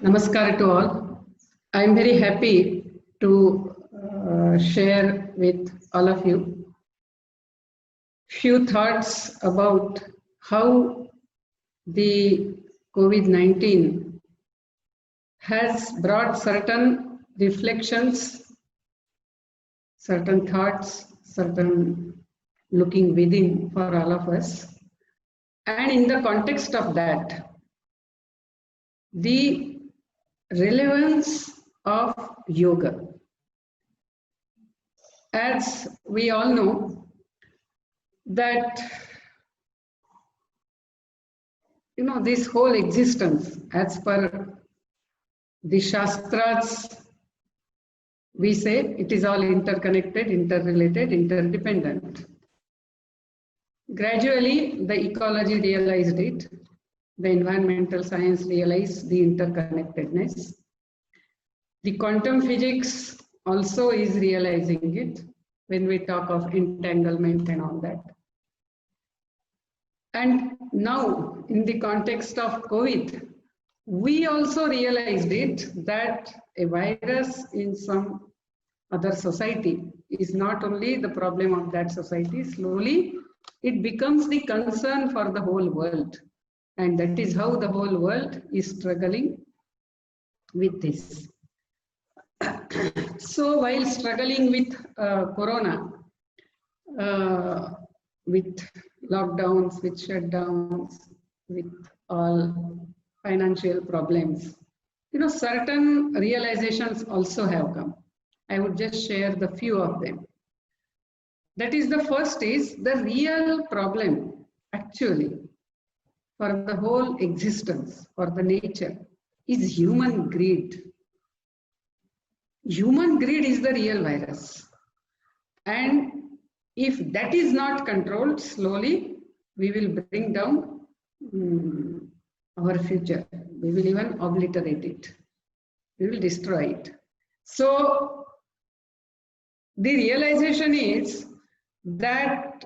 Namaskar to all. I am very happy to share with all of you few thoughts about how the COVID-19 has brought certain reflections, certain thoughts, certain looking within for all of us. And in the context of that, the relevance of yoga. As we all know that, this whole existence, as per the Shastras, we say it is all interconnected, interrelated, interdependent. Gradually, the ecology realized it. The environmental science realized the interconnectedness. The quantum physics also is realizing it when we talk of entanglement and all that. And now, in the context of COVID, we also realized it that a virus in some other society is not only the problem of that society. Slowly, it becomes the concern for the whole world. And that is how the whole world is struggling with this. So while struggling with Corona, with lockdowns, with shutdowns, with all financial problems, certain realizations also have come. I would just share the few of them. That is, the first is the real problem actually for the whole existence, for the nature, is human greed. Human greed is the real virus. And if that is not controlled, slowly we will bring down our future. We will even obliterate it. We will destroy it. So the realization is that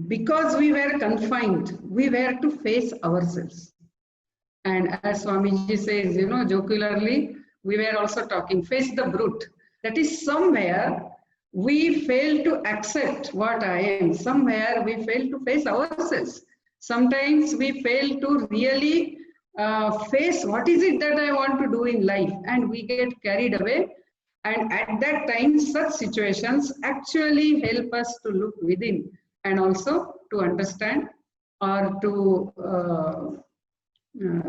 because we were confined, we were to face ourselves. And as Swamiji says, jocularly, we were also talking, face the brute. That is, somewhere we fail to accept what I am. Somewhere we fail to face ourselves. Sometimes we fail to really face what is it that I want to do in life, and we get carried away. And at that time, such situations actually help us to look within and also to understand, or to,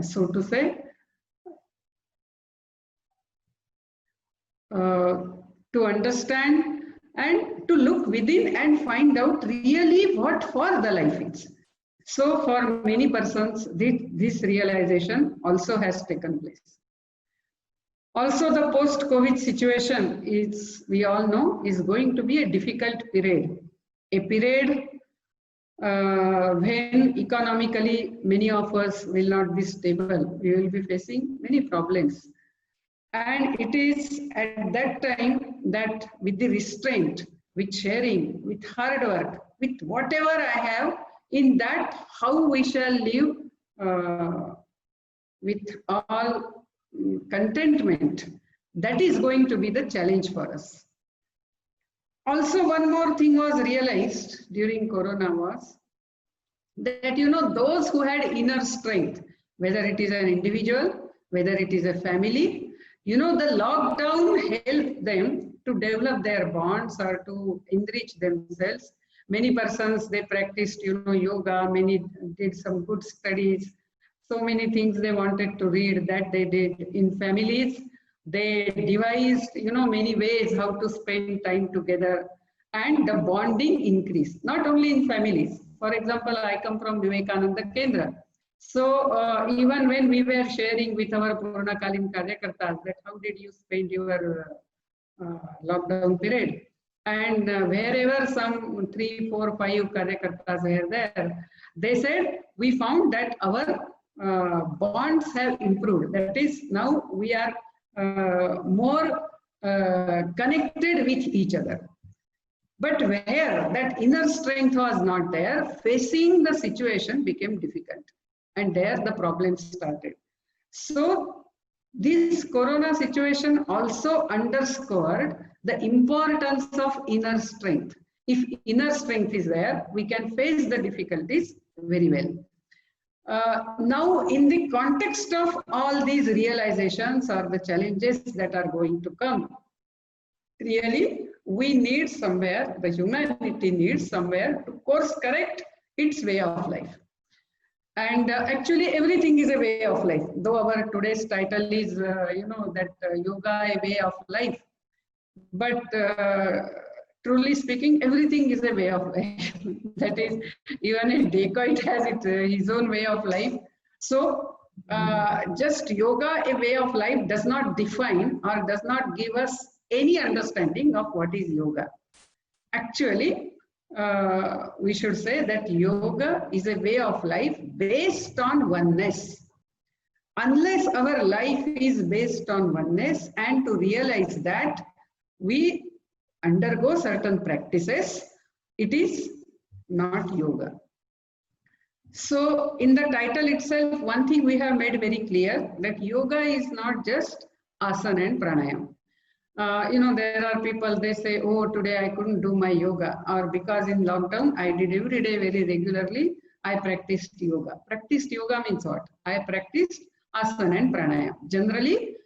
so to say, to understand and to look within and find out really what for the life is. So for many persons, this realization also has taken place. Also, the post-COVID situation is, we all know, is going to be a difficult period. A period when economically many of us will not be stable. We will be facing many problems. And it is at that time that with the restraint, with sharing, with hard work, with whatever I have, in that how we shall live with all contentment, that is going to be the challenge for us. Also, one more thing was realized during Corona was that, those who had inner strength, whether it is an individual, whether it is a family, the lockdown helped them to develop their bonds or to enrich themselves. Many persons, they practiced, yoga, many did some good studies. So many things they wanted to read that they did. In families, they devised, many ways how to spend time together, and the bonding increased, not only in families. For example, I come from Vivekananda Kendra. So even when we were sharing with our Purna Kalin Karyakartas that how did you spend your lockdown period, and wherever some 3, 4, 5 Karyakartas were there, they said, we found that our bonds have improved. That is, now we are more connected with each other. But where that inner strength was not there, facing the situation became difficult. and there the problem started. So this corona situation also underscored the importance of inner strength. If inner strength is there, we can face the difficulties very well. Now, in the context of all these realizations or the challenges that are going to come, really, we need somewhere, the humanity needs somewhere to course correct its way of life. And actually, everything is a way of life. Though our today's title is, yoga, a way of life. But truly speaking, everything is a way of life. That is, even a dacoit has his own way of life. So just yoga, a way of life, does not define or does not give us any understanding of what is yoga. Actually, we should say that yoga is a way of life based on oneness. Unless our life is based on oneness, and to realize that we undergo certain practices, it is not yoga. So in the title itself, one thing we have made very clear, that yoga is not just asana and pranayam. There are people, they say, oh, today I couldn't do my yoga, or because in lockdown I did every day very regularly, I practiced yoga. Practiced yoga means what? I practiced asana and pranayam. Generally,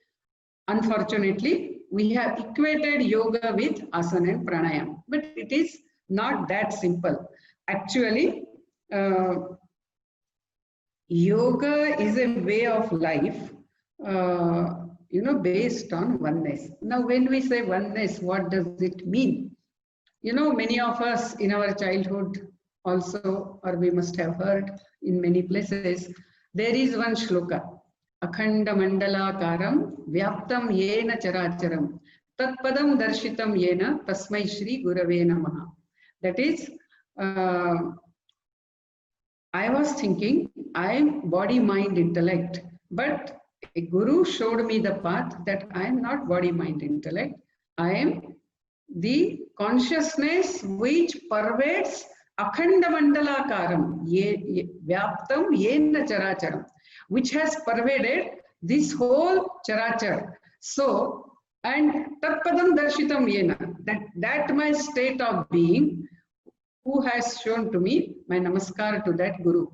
unfortunately, we have equated yoga with asana and pranayam, but it is not that simple. Actually, yoga is a way of life, based on oneness. Now, when we say oneness, what does it mean? Many of us in our childhood also, or we must have heard in many places, there is one shloka, Akhanda Mandalakaram Vyaptam Yena Characharam Tatpadam Darshitam Yena Tasmai Shri Gurave Namaha. That is, I was thinking, I am body, mind, intellect, but a guru showed me the path that I am not body, mind, intellect. I am the consciousness which pervades Akhanda Mandalakaram, Vyaptam Yena Characharam, which has pervaded this whole Charachar. So, and Tatpadam Darshitam Yena, that my state of being, who has shown to me, my namaskar to that guru.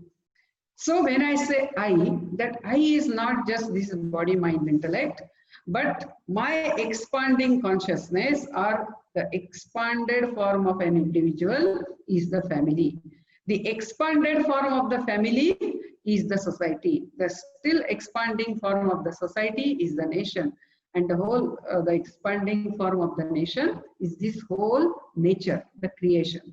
So when I say I, that I is not just this body, mind, intellect, but my expanding consciousness, or the expanded form of an individual, is the family. The expanded form of the family is the society. The still expanding form of the society is the nation. And the whole, the expanding form of the nation is this whole nature, the creation.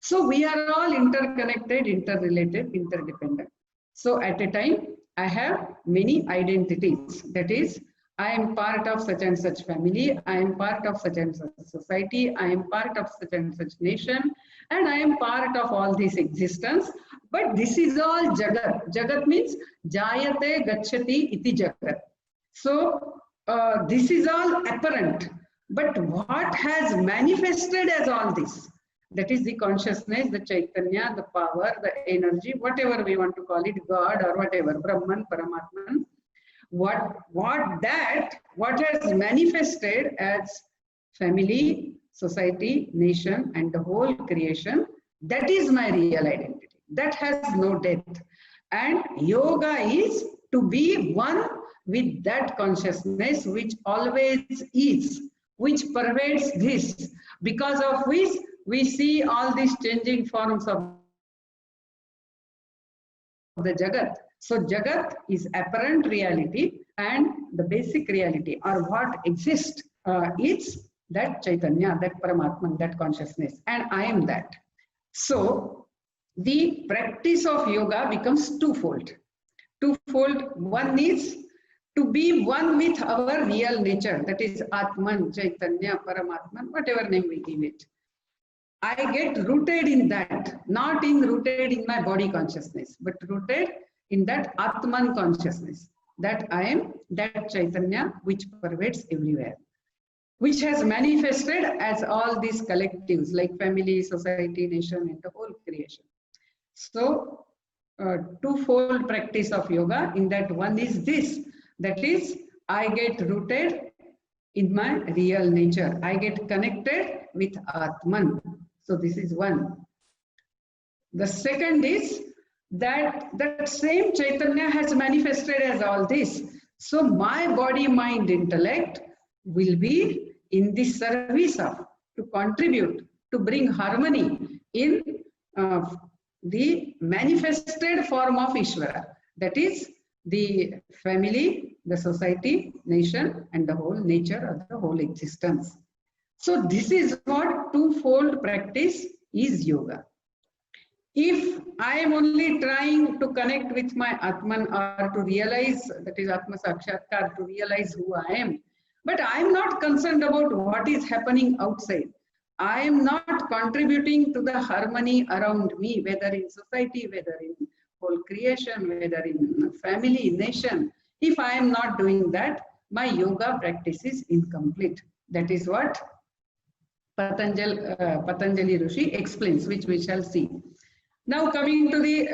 So we are all interconnected, interrelated, interdependent. So at a time, I have many identities. That is, I am part of such and such family, I am part of such and such society, I am part of such and such nation, and I am part of all this existence. But this is all Jagat. Jagat means Jayate Gacchati iti Jagat. So this is all apparent. But what has manifested as all this? That is the consciousness, the Chaitanya, the power, the energy, whatever we want to call it, God or whatever, Brahman, Paramatman. What has manifested as family, society, nation, and the whole creation, that is my real identity. That has no death. And yoga is to be one with that consciousness which always is, which pervades this, because of which we see all these changing forms of the Jagat. So Jagat is apparent reality, and the basic reality, or what exists, is that Chaitanya, that Paramatman, that consciousness, and I am that. So the practice of yoga becomes twofold. One is to be one with our real nature, that is Atman, Chaitanya, Paramatman, whatever name we give it. I get rooted in that, not rooted in my body consciousness, but rooted in that Atman consciousness, that I am that Chaitanya which pervades everywhere, which has manifested as all these collectives like family, society, nation, and the whole creation. So twofold practice of yoga. In that, one is this, that is, I get rooted in my real nature. I get connected with Atman. So this is one. The second is that that same Chaitanya has manifested as all this. So my body, mind, intellect will be in the service of, to contribute, to bring harmony in the manifested form of Ishvara. That is the family, the society, nation, and the whole nature of the whole existence. So this is what twofold practice is yoga. If I am only trying to connect with my Atman, or to realize, that is Atma Sakshatkar, to realize who I am, but I am not concerned about what is happening outside. I am not contributing to the harmony around me, whether in society, whether in whole creation, whether in family, nation. If I am not doing that, my yoga practice is incomplete. That is what Patanjali Rishi explains, which we shall see. Now coming to the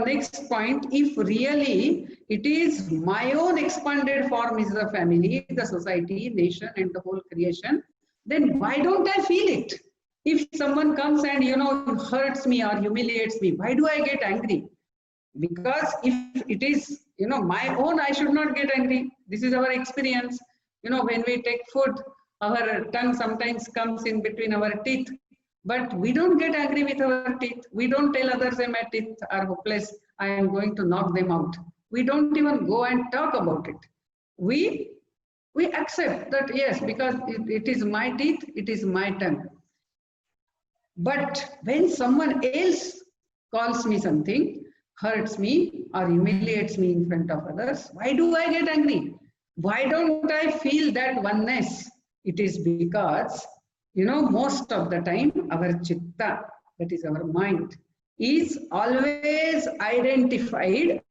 next point, if really it is my own expanded form is the family, the society, nation, and the whole creation, then why don't I feel it? If someone comes and, you know, hurts me or humiliates me, why do I get angry? Because if it is, you know, my own, I should not get angry. This is our experience. You know, when we take food, our tongue sometimes comes in between our teeth, but we don't get angry with our teeth. We don't tell others that my teeth are hopeless, I am going to knock them out. We don't even go and talk about it. We accept that, yes, because it is my teeth, it is my tongue. But when someone else calls me something, hurts me or humiliates me in front of others, why do I get angry? Why don't I feel that oneness? It is because, you know, most of the time our chitta, that is our mind, is always identified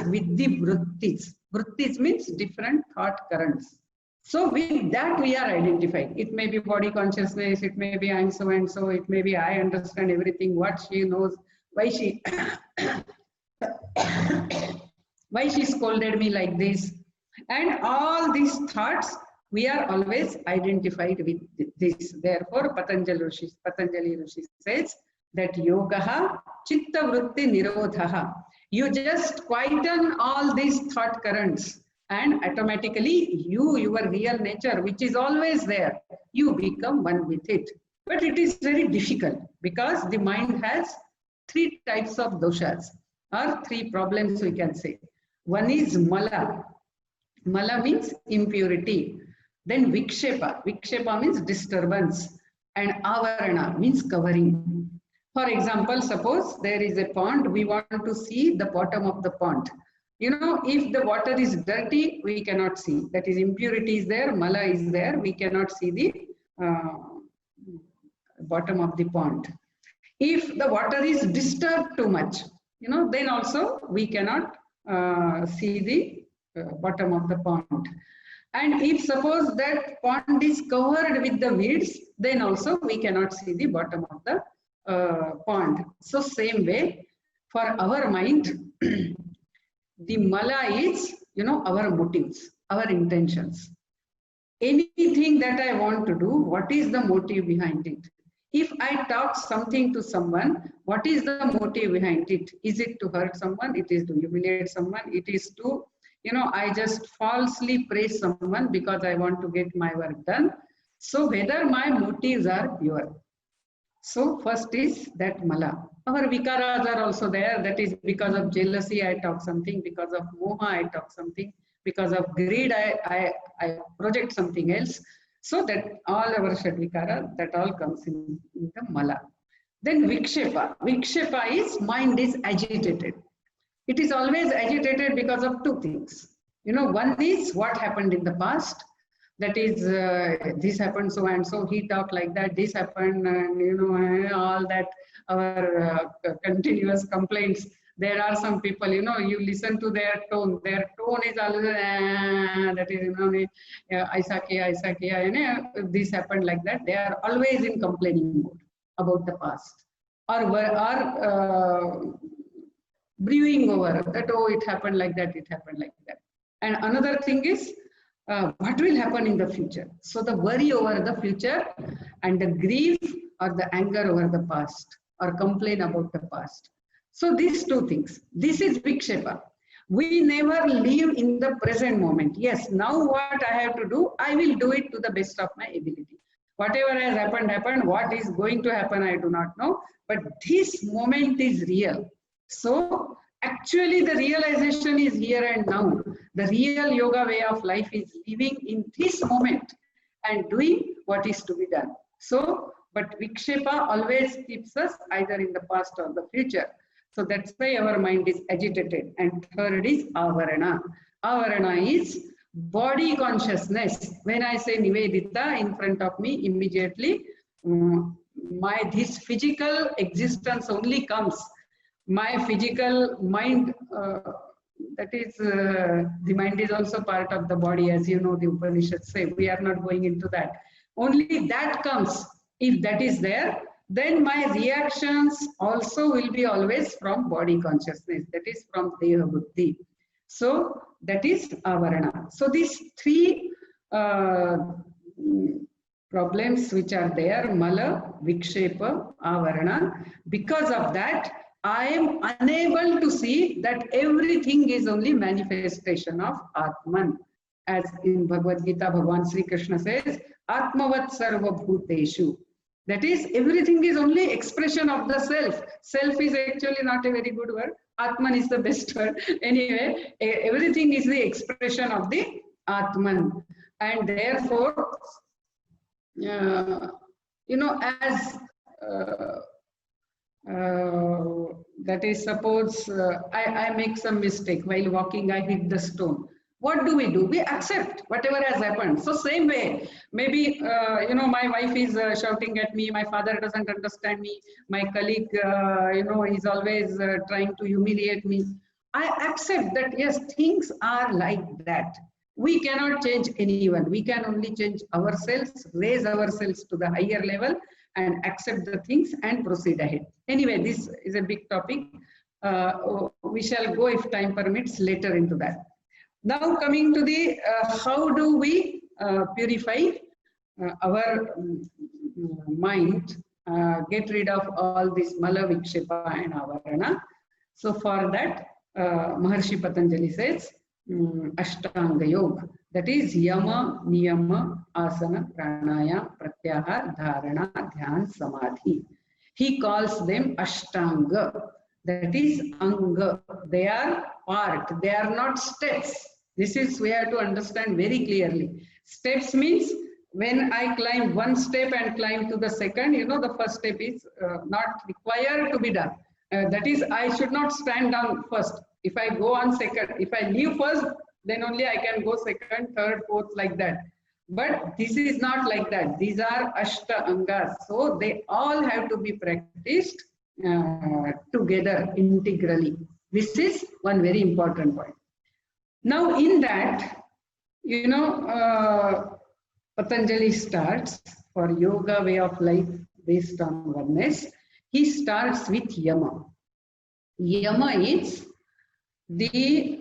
with the vrittis. Vrittis means different thought currents. So with that we are identified. It may be body consciousness, it may be I'm so and so, it may be I understand everything, what she knows, why she scolded me like this. And all these thoughts, we are always identified with this. Therefore, Patanjali Rishi says that yogaha chitta vritti nirodhaha. You just quieten all these thought currents, and automatically your real nature, which is always there, you become one with it. But it is very difficult because the mind has three types of doshas, or three problems we can say. One is mala. Mala means impurity. Then vikshepa. Vikshepa means disturbance. And avarana means covering. For example, suppose there is a pond, we want to see the bottom of the pond. You know, if the water is dirty, we cannot see. That is, impurity is there, mala is there, we cannot see the bottom of the pond. If the water is disturbed too much, you know, then also we cannot see the bottom of the pond. And if suppose that pond is covered with the weeds, then also we cannot see the bottom of the pond. So same way, for our mind, the mala is, you know, our motives, our intentions. Anything that I want to do, what is the motive behind it? If I talk something to someone, what is the motive behind it? Is it to hurt someone? It is to humiliate someone? It is to, you know, I just falsely praise someone because I want to get my work done. So whether my motives are pure. So first is that mala. Our vikaras are also there. That is because of jealousy, I talk something. Because of moha, I talk something. Because of greed, I project something else. So that all our shadvikara, that all comes in the mala. Then vikshepa. Vikshepa is mind is agitated. It is always agitated because of two things. You know, one is what happened in the past. That is, this happened so and so, he talked like that, this happened, and you know, all that, our continuous complaints. There are some people, you know, you listen to their tone is always, that is, you know, aisa kiya, you know, this happened like that. They are always in complaining mode about the past. Or brewing over that, oh, it happened like that, it happened like that. And another thing is, what will happen in the future? So the worry over the future and the grief or the anger over the past or complain about the past. So these two things, this is Vikshepa. We never live in the present moment. Yes, now what I have to do, I will do it to the best of my ability. Whatever has happened, happened. What is going to happen, I do not know. But this moment is real. So actually the realization is here and now. The real yoga way of life is living in this moment and doing what is to be done. So, but Vikshepa always keeps us either in the past or the future. So that's why our mind is agitated. And third is Avarana. Avarana is body consciousness. When I say Nivedita in front of me, immediately this physical existence only comes. My physical mind, that is, the mind is also part of the body, as you know, the Upanishads say. We are not going into that. Only that comes. If that is there, then my reactions also will be always from body consciousness, that is from Deha Buddhi. So that is Avarana. So these three problems which are there, Mala, Vikshepa, Avarana, because of that, I am unable to see that everything is only manifestation of Atman. As in Bhagavad Gita, Bhagavan Sri Krishna says, Atmavat Sarva Bhuteshu. That is, everything is only expression of the self. Self is actually not a very good word. Atman is the best word. Anyway, everything is the expression of the Atman. And therefore, you know, as that is, suppose I make some mistake while walking, I hit the stone. What do? We accept whatever has happened. So same way, maybe, you know, my wife is shouting at me, my father doesn't understand me, my colleague, you know, is always trying to humiliate me. I accept that, yes, things are like that. We cannot change anyone. We can only change ourselves, raise ourselves to the higher level and accept the things and proceed ahead. Anyway, this is a big topic. We shall go, if time permits, later into that. Now coming to the how do we purify our mind, get rid of all this Mala, Vikshepa and Avarana. So for that, Maharshi Patanjali says, Ashtanga Yoga, that is Yama, Niyama, Asana, Pranayama, Pratyahara, Dharana, Dhyan, Samadhi. He calls them Ashtanga. That is Anga. They are part. They are not steps. This is we have to understand very clearly. Steps means when I climb one step and climb to the second, you know, the first step is not required to be done. That is, I should not stand down first. If I go on second, if I leave first, then only I can go second, third, fourth, like that. But this is not like that. These are Ashta Angas. So they all have to be practiced together integrally. This is one very important point. Now in that, you know, Patanjali starts for yoga way of life based on oneness. He starts with Yama. Yama is the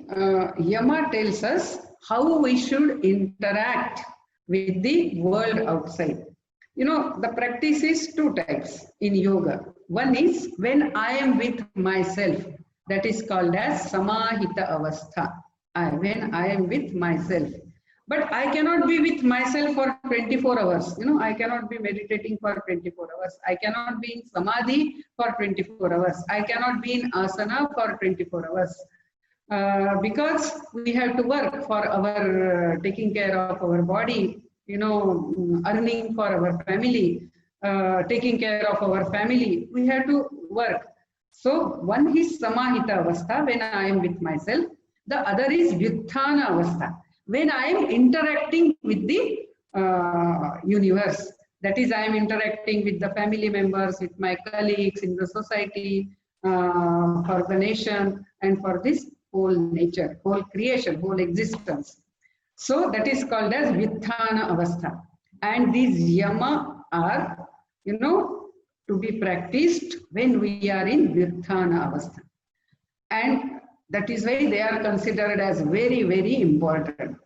Yama tells us how we should interact with the world outside. You know, the practice is two types in yoga. One is when I am with myself, that is called as Samahita Avastha. When I am with myself. But I cannot be with myself for 24 hours. You know, I cannot be meditating for 24 hours. I cannot be in Samadhi for 24 hours. I cannot be in Asana for 24 hours. Because we have to work for our taking care of our body, you know, earning for our family, taking care of our family. We have to work. So one is Samahita Avastha, when I am with myself. The other is Vyuthana Avastha, when I am interacting with the universe. That is, I am interacting with the family members, with my colleagues in the society, for the nation, and for this whole nature, whole creation, whole existence. So that is called as Vyuthana Avastha. And these Yama are, you know, to be practiced when we are in Vyuthana Avastha. And that is why they are considered as very, very important.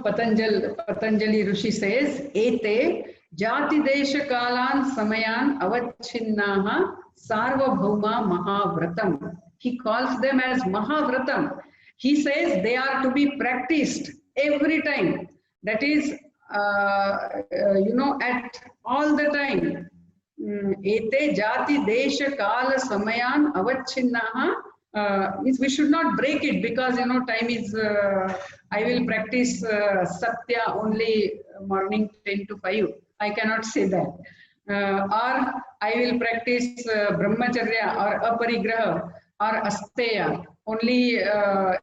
Patanjali Rishi says, Ete jati desha kalan samayan avachinnaha sarvabhauma mahavratam. He calls them as mahavratam. He says they are to be practiced every time. That is, at all the time. Ete jati desha kala samayan avachinnaha. Means we should not break it, because time is, I will practice satya only morning 10 to 5. I cannot say that. Or I will practice brahmacharya or aparigraha or asteya only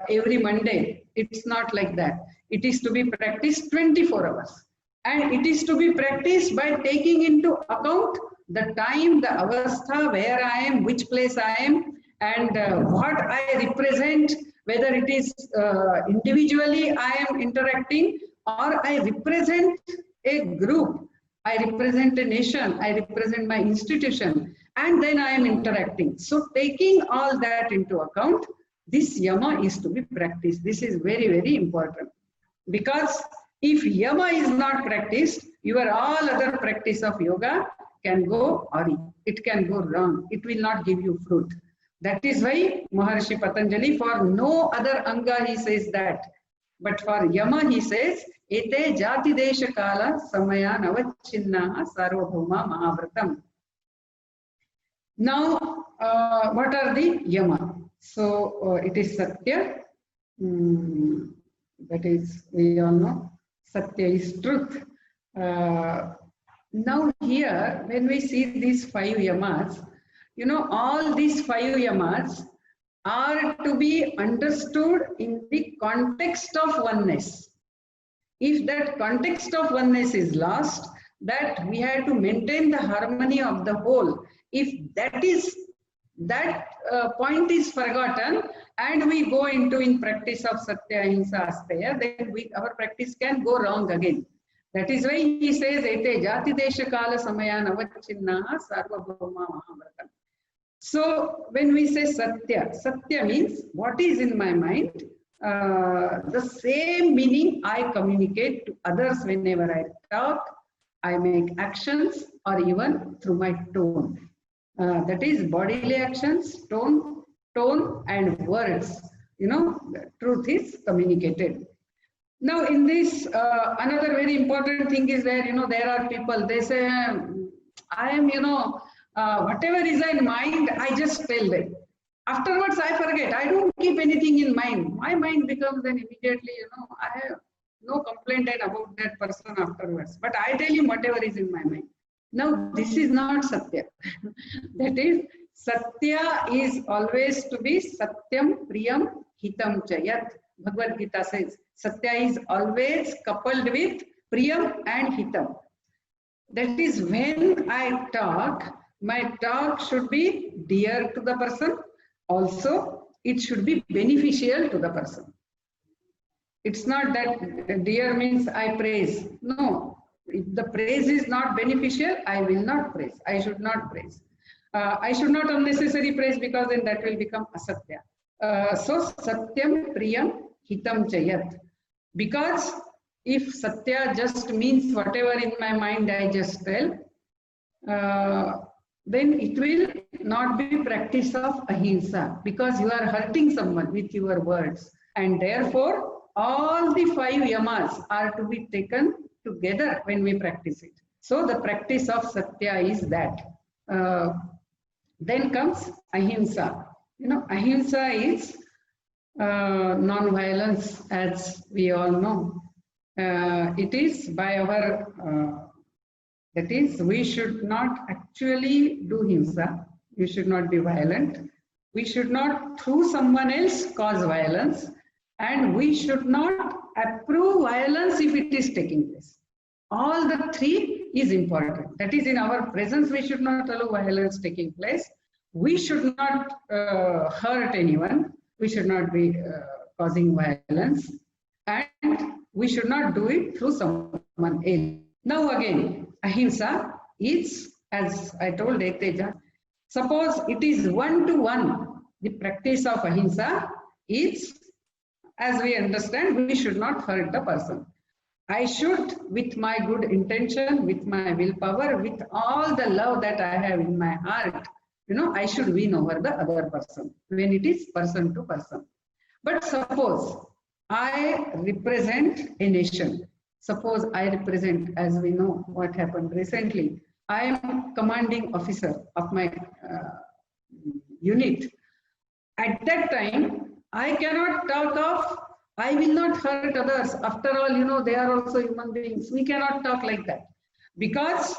every Monday. It's not like that. It is to be practiced 24 hours. And it is to be practiced by taking into account the time, the avastha, where I am, which place I am, and what I represent, whether it is individually I am interacting, or I represent a group, I represent a nation, I represent my institution, and then I am interacting. So taking all that into account, this yama is to be practiced. This is very, very important. Because if yama is not practiced, your all other practice of yoga can go awry. It can go wrong. It will not give you fruit. That is why Maharshi Patanjali, for no other anga he says that, but for yama he says, Ete jati desha kala samayan avachinnaha sarvabhauma mahavratam. Now, what are the yama? So it is satya. That is, we all know, satya is truth. Now here, when we see these 5 yamas, all these 5 yamas are to be understood in the context of oneness. If that context of oneness is lost, that we have to maintain the harmony of the whole. If that point is forgotten, and we go into in practice of satya, ahimsa, asteya, then our practice can go wrong again. That is why he says, Ete jati desha kala samayan avachinnaha sarvabhauma mahavratam. So when we say satya, satya means what is in my mind, the same meaning I communicate to others whenever I talk, I make actions, or even through my tone. That is bodily actions, tone and words. The truth is communicated. Now in this, another very important thing is there, there are people, they say, I am, whatever is in mind, I just tell them. Afterwards, I forget. I don't keep anything in mind. My mind becomes then immediately, I have no complaint about that person afterwards. But I tell him whatever is in my mind. Now, this is not satya. That is, satya is always to be satyam priyam hitam chayat. Bhagavad Gita says, satya is always coupled with priyam and hitam. That is, when I talk, my talk should be dear to the person. Also, it should be beneficial to the person. It's not that dear means I praise. No, if the praise is not beneficial, I will not praise. I should not praise. I should not unnecessarily praise, because then that will become asatya. So, satyam priyam hitam chayat. Because if satya just means whatever in my mind I just tell, then it will not be practice of ahimsa, because you are hurting someone with your words. And therefore, all the 5 yamas are to be taken together when we practice it. So the practice of satya is that. Then comes ahimsa. Ahimsa is non-violence, as we all know. It is by our that is, we should not actually do himsa. We should not be violent. We should not, through someone else, cause violence. And we should not approve violence if it is taking place. All the 3 is important. That is, in our presence, we should not allow violence taking place. We should not hurt anyone. We should not be causing violence. And we should not do it through someone else. Now again, ahimsa is, as I told Eteja, suppose it is 1-to-1 the practice of ahimsa is, as we understand, we should not hurt the person. I should, with my good intention, with my willpower, with all the love that I have in my heart, I should win over the other person when it is person to person. But suppose I represent a nation. Suppose I represent, as we know what happened recently, I am commanding officer of my unit. At that time, I cannot talk of, I will not hurt others. After all, they are also human beings. We cannot talk like that. Because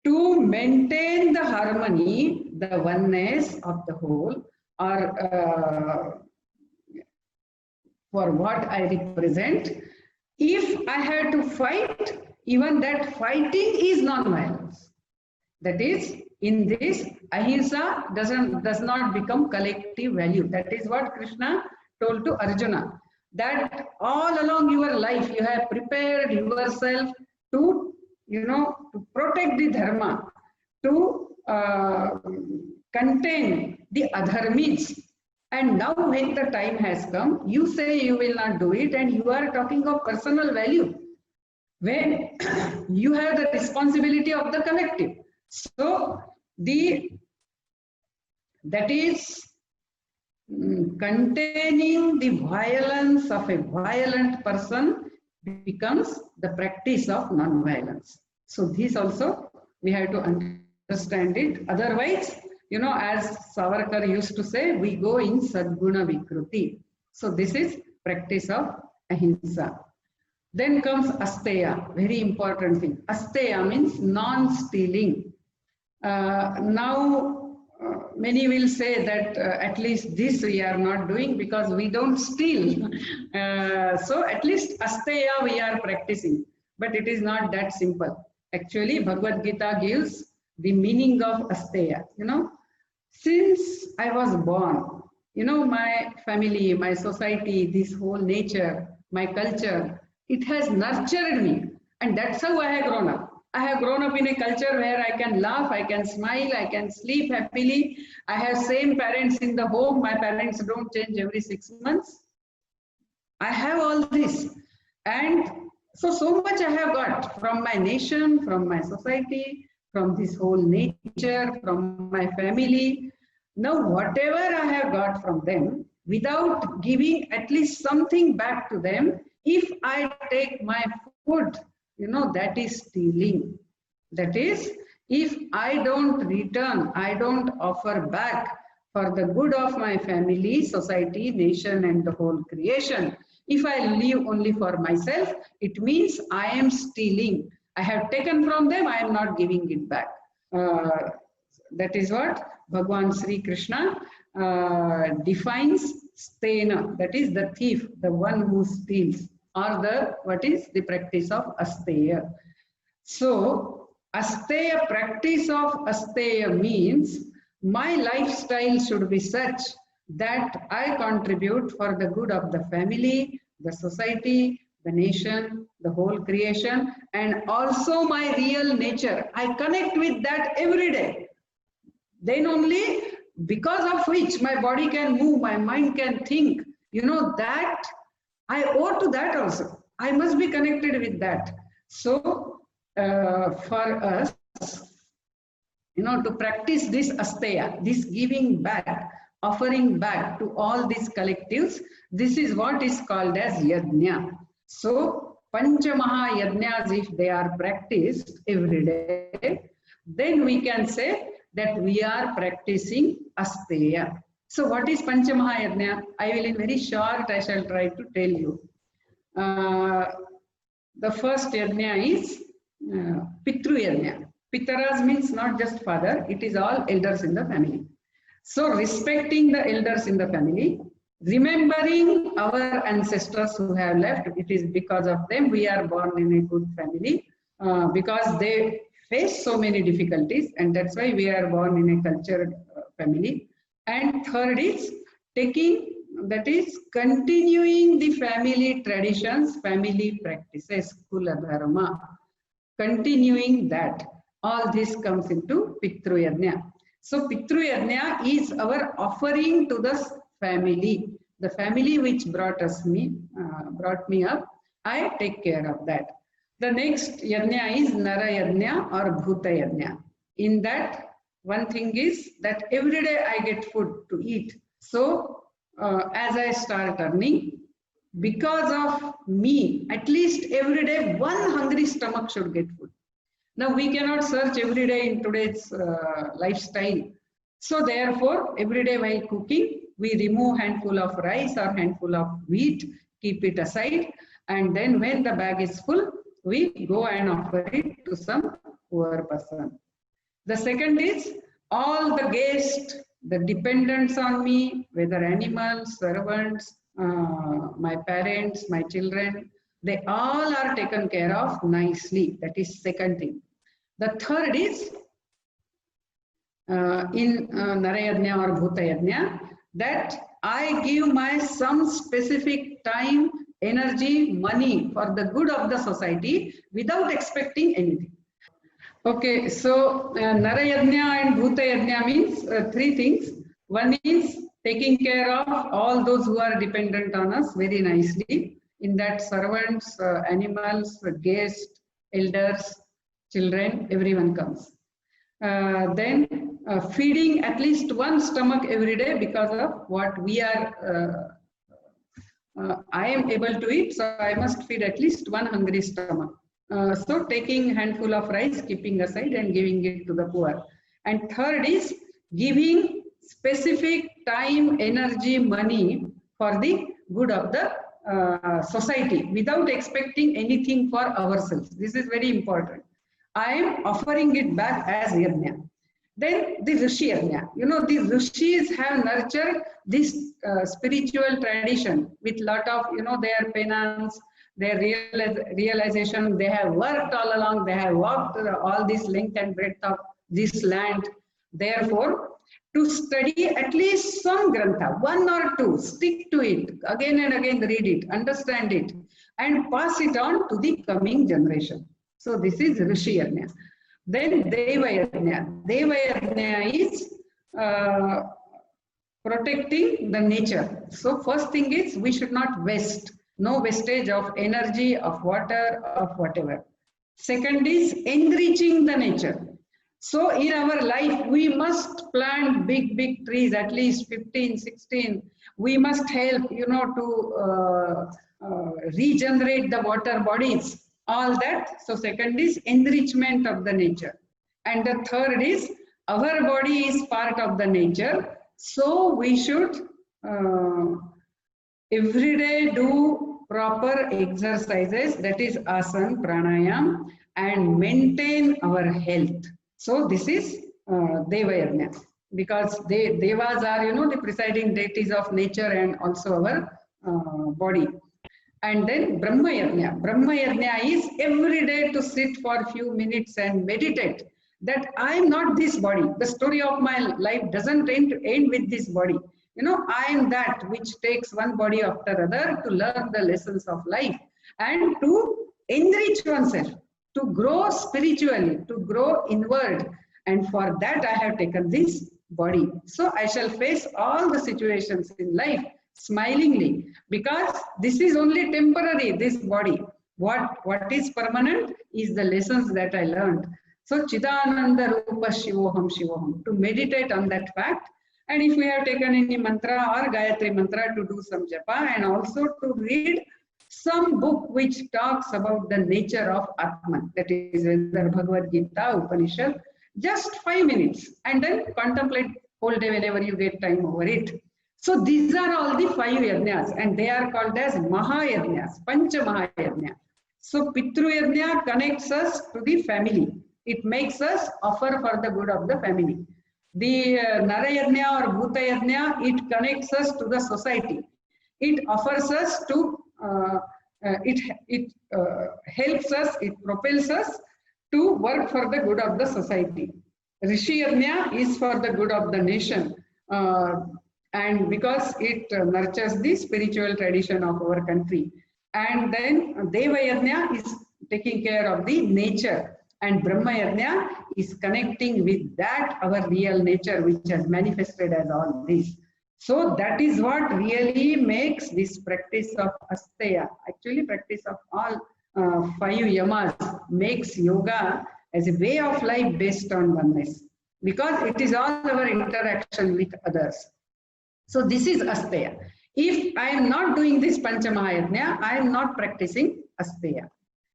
to maintain the harmony, the oneness of the whole, or for what I represent, if I had to fight, even that fighting is non-violence. That is, in this, ahimsa does not become collective value. That is what Krishna told to Arjuna, that all along your life you have prepared yourself to, to protect the dharma, to contain the adharmis. And now when the time has come, you say you will not do it, and you are talking of personal value, when you have the responsibility of the collective. So that is containing the violence of a violent person becomes the practice of non-violence. So this also we have to understand it. Otherwise, as Savarkar used to say, we go in Sadguna Vikruti. So this is practice of ahimsa. Then comes asteya, very important thing. Asteya means non-stealing. Now, many will say that at least this we are not doing because we don't steal. So at least asteya we are practicing. But it is not that simple. Actually, Bhagavad Gita gives the meaning of asteya. Since I was born, my family, my society, this whole nature, my culture, it has nurtured me. And that's how I have grown up. I have grown up in a culture where I can laugh, I can smile, I can sleep happily. I have same parents in the home. My parents don't change every 6 months. I have all this. And so much I have got from my nation, from my society, from this whole nature, from my family. Now, whatever I have got from them, without giving at least something back to them, if I take my food, that is stealing. That is, if I don't return, I don't offer back for the good of my family, society, nation, and the whole creation. If I live only for myself, it means I am stealing. I have taken from them, I am not giving it back. That is what Bhagwan Sri Krishna defines stena, that is the thief, the one who steals, or what is the practice of asteya. So asteya, practice of asteya means my lifestyle should be such that I contribute for the good of the family, the society, the nation, the whole creation, and also my real nature. I connect with that every day. Then only, because of which my body can move, my mind can think, that I owe to that also. I must be connected with that. So for us, to practice this asteya, this giving back, offering back to all these collectives, this is what is called as yajna. So Panchamaha yajnas, if they are practiced every day, then we can say that we are practicing asteya. So what is Panchamaha yajna? I will, in very short, I shall try to tell you. The first yajna is Pitru yajna. Pitaras means not just father, it is all elders in the family. So respecting the elders in the family, remembering our ancestors who have left, it is because of them we are born in a good family, because they face so many difficulties, and that's why we are born in a cultured family. And third is taking, that is continuing the family traditions, family practices, Kula Dharma, continuing that. All this comes into Pitru Yajna. So Pitru Yajna is our offering to the family. The family which brought me up, I take care of that. The next Yajna is Nara Yajna or Bhuta Yajna. In that, one thing is that every day I get food to eat. So as I start earning, because of me, at least every day one hungry stomach should get food. Now we cannot search every day in today's lifestyle. So therefore, every day while cooking, we remove handful of rice or handful of wheat, keep it aside, and then when the bag is full, we go and offer it to some poor person. The second is all the guests, the dependents on me, whether animals, servants, my parents, my children, they all are taken care of nicely. That is second thing. The third is in Narayajna or Bhuta Yajna, that I give my some specific time, energy, money for the good of the society without expecting anything. Okay, so Narayajna and Bhuta Yajna means three things. One is taking care of all those who are dependent on us very nicely. In that, servants, animals, guests, elders, children, everyone comes. Then feeding at least one stomach every day because of what we are, I am able to eat, so I must feed at least one hungry stomach. So taking handful of rice, keeping aside and giving it to the poor. And third is giving specific time, energy, money for the good of the society without expecting anything for ourselves. This is very important. I am offering it back as Yajna. Then the Rishi Yajna. You know, the Rishis have nurtured this spiritual tradition with lot of, you know, their penance, their realization. They have worked all along. They have walked all this length and breadth of this land. Therefore, to study at least some grantha, one or two, stick to it, again and again read it, understand it, and pass it on to the coming generation. So this is Rishi Yajna. Then Deva Yajna. Deva Yajna is protecting the nature. So first thing is we should not waste. No wastage of energy, of water, of whatever. Second is enriching the nature. So in our life, we must plant big, big trees, at least 15, 16. We must help, you know, to regenerate the water bodies, all that. So second is enrichment of the nature. And the third is our body is part of the nature. So we should every day do proper exercises, that is asana, pranayam, and maintain our health. So this is Deva Yajna, because Devas are, you know, the presiding deities of nature and also our body. And then Brahma Yajna. Brahma Yajna is every day to sit for a few minutes and meditate that I am not this body. The story of my life doesn't end with this body. You know, I am that which takes one body after another to learn the lessons of life and to enrich oneself, to grow spiritually, to grow inward. And for that I have taken this body. So I shall face all the situations in life smilingly, because this is only temporary, this body. What is permanent is the lessons that I learned. So Chidananda Rupa Shivoham Shivoham, to meditate on that fact. And if we have taken any mantra or Gayatri mantra, to do some japa, and also to read some book which talks about the nature of Atman, that is whether Bhagavad Gita, Upanishad, just 5 minutes, and then contemplate whole day whenever you get time over it. So these are all the 5 yajnas, and they are called as Mahayajnas, Pancha Mahayajna. So Pitru Yajna connects us to the family. It makes us offer for the good of the family. The Narayajna or Bhuta Yajna, it connects us to the society. It offers us to, it helps us, it propels us to work for the good of the society. Rishi Yajna is for the good of the nation, and because it nurtures the spiritual tradition of our country. And then Deva Yajna is taking care of the nature. And Brahma Yajna is connecting with that, our real nature, which has manifested as all this. So that is what really makes this practice of Asteya, actually practice of all 5 yamas, makes yoga as a way of life based on oneness, because it is all our interaction with others. So this is Asteya. If I am not doing this Panchamahayajna, I am not practicing Asteya.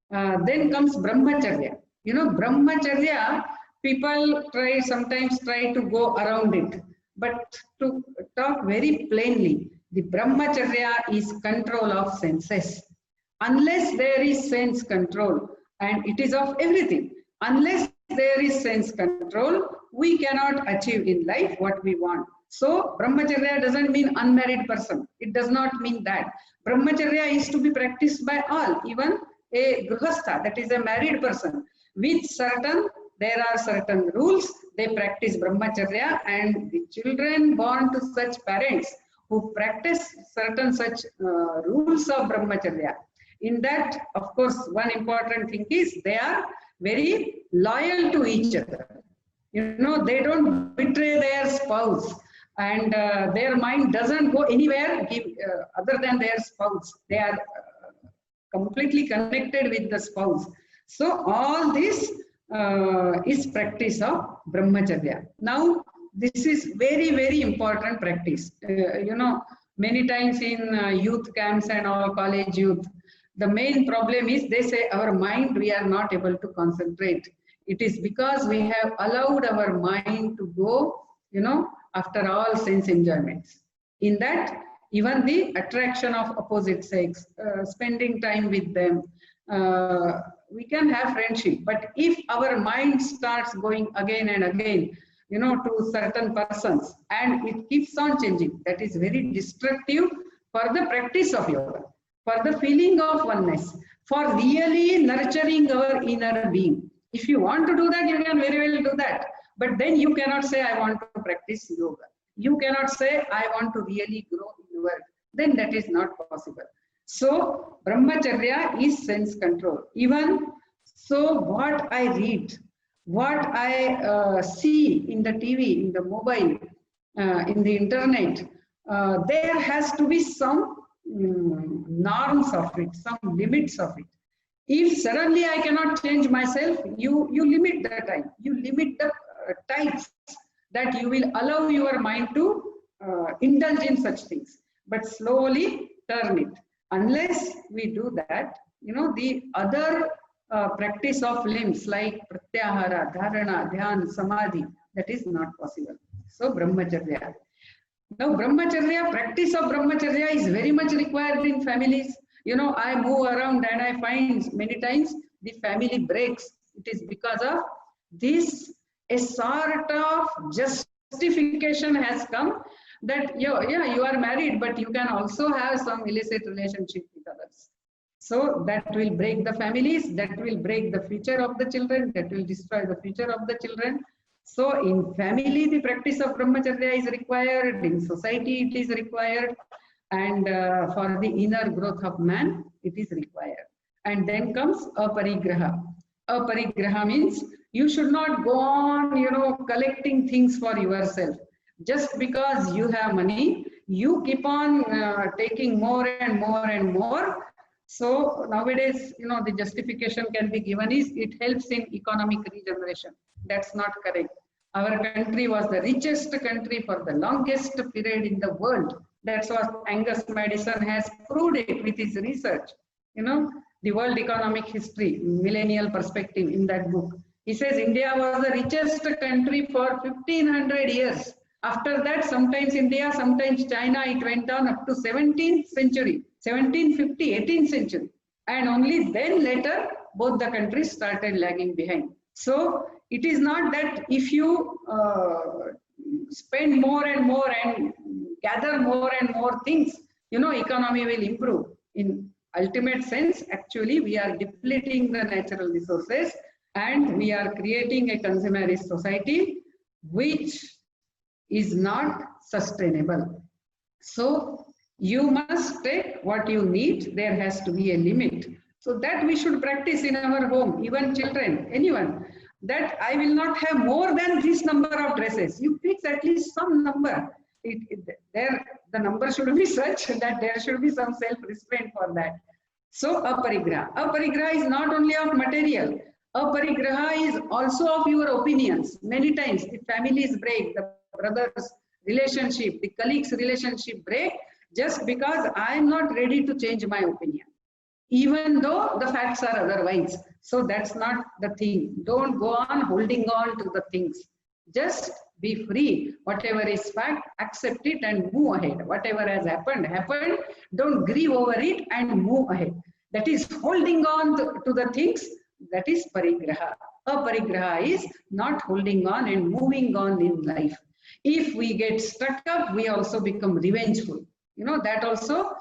Then comes Brahmacharya. You know, Brahmacharya, people sometimes try to go around it. But to talk very plainly, the Brahmacharya is control of senses. Unless there is sense control, and it is of everything, unless there is sense control, we cannot achieve in life what we want. So Brahmacharya doesn't mean unmarried person. It does not mean that. Brahmacharya is to be practiced by all, even a grihastha, that is a married person. With there are certain rules, they practice Brahmacharya, and the children born to such parents who practice certain such rules of Brahmacharya. In that, of course, one important thing is they are very loyal to each other. You know, they don't betray their spouse, and their mind doesn't go anywhere other than their spouse. They are completely connected with the spouse. So all this is practice of Brahmacharya. Now, this is very, very important practice. You know, many times in youth camps and all college youth, the main problem is they say our mind, we are not able to concentrate. It is because we have allowed our mind to go, you know, after all sense enjoyments. In that, even the attraction of opposite sex, spending time with them, we can have friendship. But if our mind starts going again and again, you know, to certain persons, and it keeps on changing, that is very destructive for the practice of yoga, for the feeling of oneness, for really nurturing our inner being. If you want to do that, you can very well do that. But then you cannot say, I want to practice yoga. You cannot say, I want to really grow in work. Then that is not possible. So Brahmacharya is sense control. Even so, what I read, what I see in the TV, in the mobile, in the internet, there has to be some norms of it, some limits of it. If suddenly I cannot change myself, you limit the time, you limit the types that you will allow your mind to indulge in such things, but slowly turn it. Unless we do that, you know, the other practice of limbs like pratyahara, dharana, dhyan, samadhi, that is not possible. So Brahmacharya. Now Brahmacharya, practice of Brahmacharya is very much required in families. You know, I move around and I find many times the family breaks. It is because of this, a sort of justification has come that, yeah, you are married, but you can also have some illicit relationship with others. So that will break the families, that will break the future of the children, that will destroy the future of the children. So in family, the practice of Brahmacharya is required, in society it is required, and for the inner growth of man, it is required. And then comes aparigraha. Aparigraha means you should not go on, you know, collecting things for yourself. Just because you have money, you keep on taking more and more and more. So nowadays, you know, the justification can be given is it helps in economic regeneration. That's not correct. Our country was the richest country for the longest period in the world. That's what Angus Madison has proved it with his research. You know, the World Economic History, Millennial Perspective, in that book. He says India was the richest country for 1500 years. After that, sometimes India, sometimes China, it went down up to 17th century, 1750, 18th century. And only then later, both the countries started lagging behind. So it is not that if you spend more and more and gather more and more things, you know, economy will improve. In ultimate sense, actually, we are depleting the natural resources and we are creating a consumerist society which is not sustainable. So you must take what you need. There has to be a limit. So that we should practice in our home, even children, anyone, that I will not have more than this number of dresses. You fix at least some number. The number should be such that there should be some self-restraint for that. So aparigraha. Aparigraha is not only of material. Aparigraha is also of your opinions. Many times the families break, the brothers' relationship, the colleagues' relationship break just because I am not ready to change my opinion, even though the facts are otherwise. So that's not the thing. Don't go on holding on to the things. Just be free. Whatever is fact, accept it and move ahead. Whatever has happened, happened. Don't grieve over it and move ahead. That is holding on to the things. That is parigraha. Aparigraha is not holding on and moving on in life. If we get stuck up, we also become revengeful. You know, that also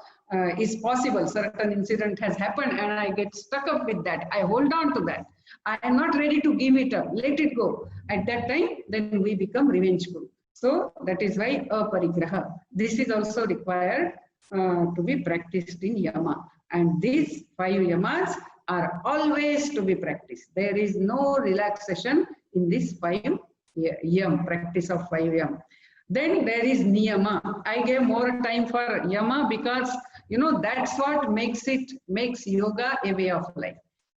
is possible. Certain incident has happened and I get stuck up with that. I hold on to that. I am not ready to give it up. Let it go. At that time, then we become revengeful. So that is why aparigraha. This is also required to be practiced in yama. And these 5 yamas are always to be practiced. There is no relaxation in this 5 yam, practice of 5 yam. Then there is niyama. I gave more time for yama because, you know, that's what makes yoga a way of life.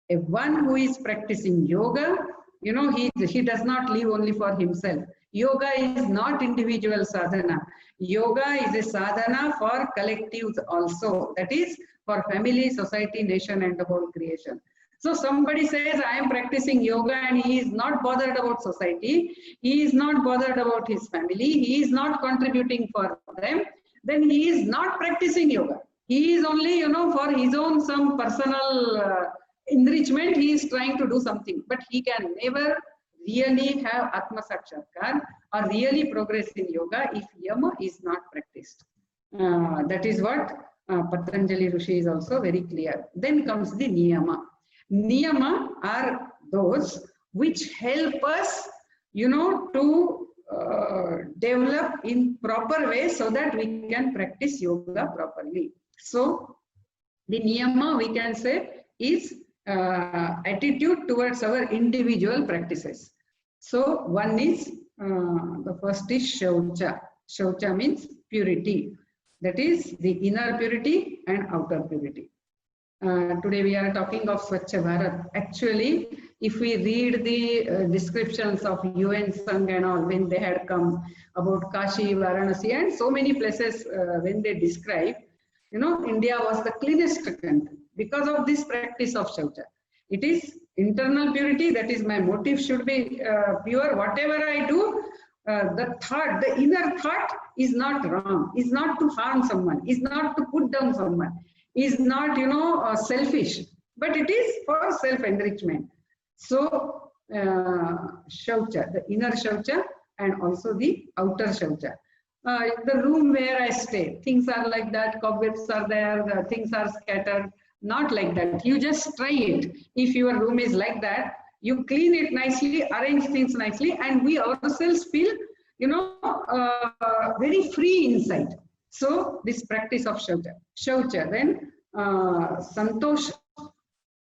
If one who is practicing yoga, you know, he does not live only for himself. Yoga is not individual sadhana. Yoga is a sadhana for collectives also. That is for family, society, nation, and the whole creation. So somebody says, I am practicing yoga and he is not bothered about society. He is not bothered about his family. He is not contributing for them. Then he is not practicing yoga. He is only, you know, for his own some personal enrichment, he is trying to do something. But he can never really have Atma Sakshatkar or really progress in yoga if yama is not practiced. That is what Patanjali Rishi is also very clear. Then comes the niyama. Niyama are those which help us, you know, to develop in proper way so that we can practice yoga properly. So the niyama, we can say, is attitude towards our individual practices. So one is, the first is shaucha. Shaucha means purity. That is the inner purity and outer purity. Today we are talking of Swachha Bharat. Actually, if we read the descriptions of UN Sangh and all, when they had come about Kashi, Varanasi and so many places, when they describe, you know, India was the cleanest country because of this practice of Shaucha. It is internal purity, that is my motive should be pure. Whatever I do, the inner thought is not wrong, is not to harm someone, is not to put down someone, is not, you know, selfish, but it is for self-enrichment. So, Shaucha, the inner Shaucha and also the outer Shaucha. The room where I stay, things are like that, cobwebs are there, the things are scattered, not like that. You just try it. If your room is like that, you clean it nicely, arrange things nicely, and we ourselves feel, you know, very free inside. So this practice of Shaucha. Shaucha, then Santosh.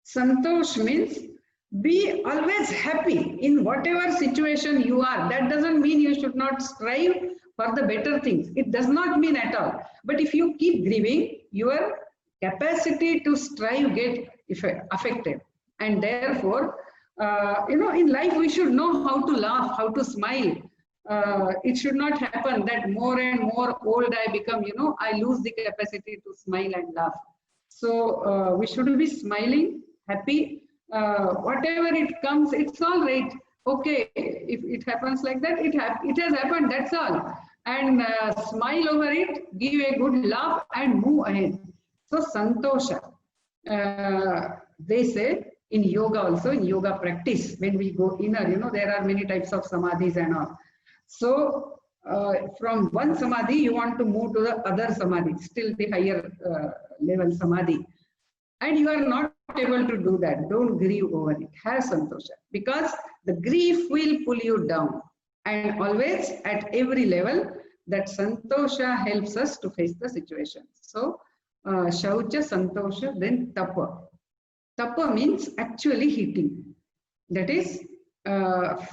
Santosh means be always happy in whatever situation you are. That doesn't mean you should not strive for the better things. It does not mean at all. But if you keep grieving, your capacity to strive get affected. And therefore, you know, in life we should know how to laugh, how to smile. It should not happen that more and more old I become, you know, I lose the capacity to smile and laugh. So we should be smiling, happy. Whatever it comes, it's all right. Okay, if it happens like that, it has happened, that's all. And smile over it, give a good laugh and move ahead. So Santosha, they say in yoga also, in yoga practice, when we go inner, you know, there are many types of samadhis and all. So from one samadhi, you want to move to the other samadhi, still the higher level samadhi. And you are not able to do that. Don't grieve over it. Have Santosha. Because the grief will pull you down. And always at every level, that Santosha helps us to face the situation. So, Shaucha, Santosha, then Tapa. Tapa means actually heating. That is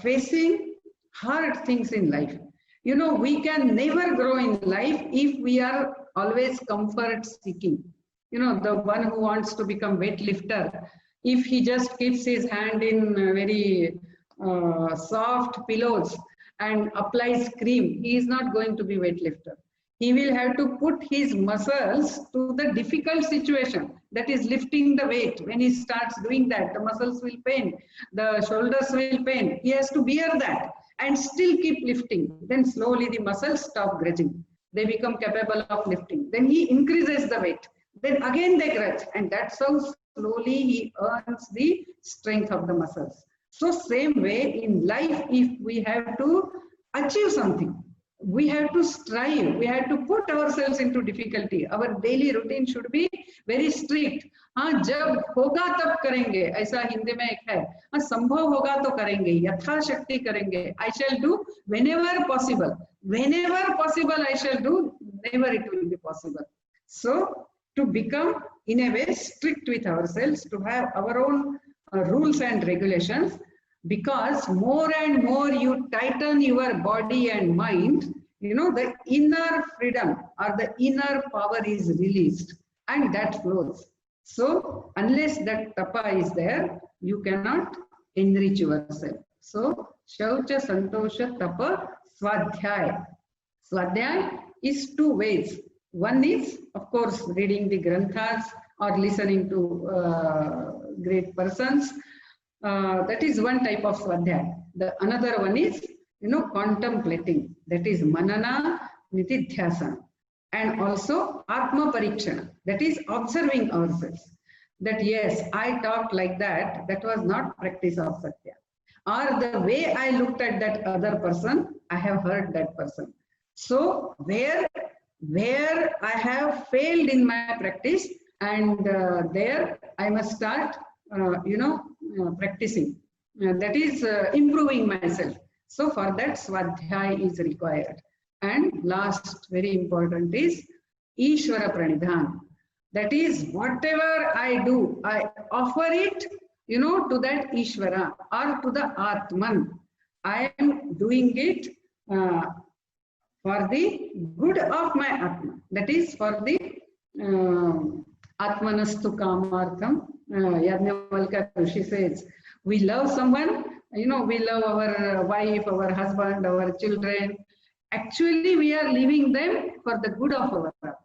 facing hard things in life. You know, we can never grow in life if we are always comfort seeking. You know, the one who wants to become weightlifter, if he just keeps his hand in very soft pillows and applies cream, he is not going to be weightlifter. He will have to put his muscles to the difficult situation, that is lifting the weight. When he starts doing that, the muscles will pain, the shoulders will pain. He has to bear that and still keep lifting. Then slowly the muscles stop grudging. They become capable of lifting. Then he increases the weight. Then again they grudge. And that's how slowly he earns the strength of the muscles. So same way in life, if we have to achieve something, we have to strive, we have to put ourselves into difficulty. Our daily routine should be very strict. हाँ, जब होगा तब करेंगे, ऐसा हिंदी में एक है. हाँ, संभव होगा तो करेंगे, यथाशक्ति करेंगे. I shall do whenever possible. Whenever possible I shall do, never it will be possible. So to become in a way strict with ourselves, to have our own rules and regulations, because more and more you tighten your body and mind, you know, the inner freedom or the inner power is released and that flows. So unless that tapa is there, you cannot enrich yourself. So Shaucha, Santosha, Tapa, Swadhyaya. Swadhyaya is two ways. One is, of course, reading the granthas or listening to great persons. That is one type of swadhyaya. The another one is, you know, contemplating. That is manana, nitidhyasana. And also atma parikshana. That is observing ourselves. That yes, I talked like that. That was not practice of satya. Or the way I looked at that other person, I have hurt that person. So where I have failed in my practice, and there I must start, practicing. That is improving myself. So for that, swadhyaya is required. And last, very important is Ishvara Pranidhan. That is, whatever I do, I offer it, you know, to that Ishvara or to the Atman. I am doing it for the good of my Atma. That is for the Atmanastu Kamartham. Yajnavalkya Rishi says, we love someone, you know, we love our wife, our husband, our children. Actually, we are leaving them for the good of our Atma.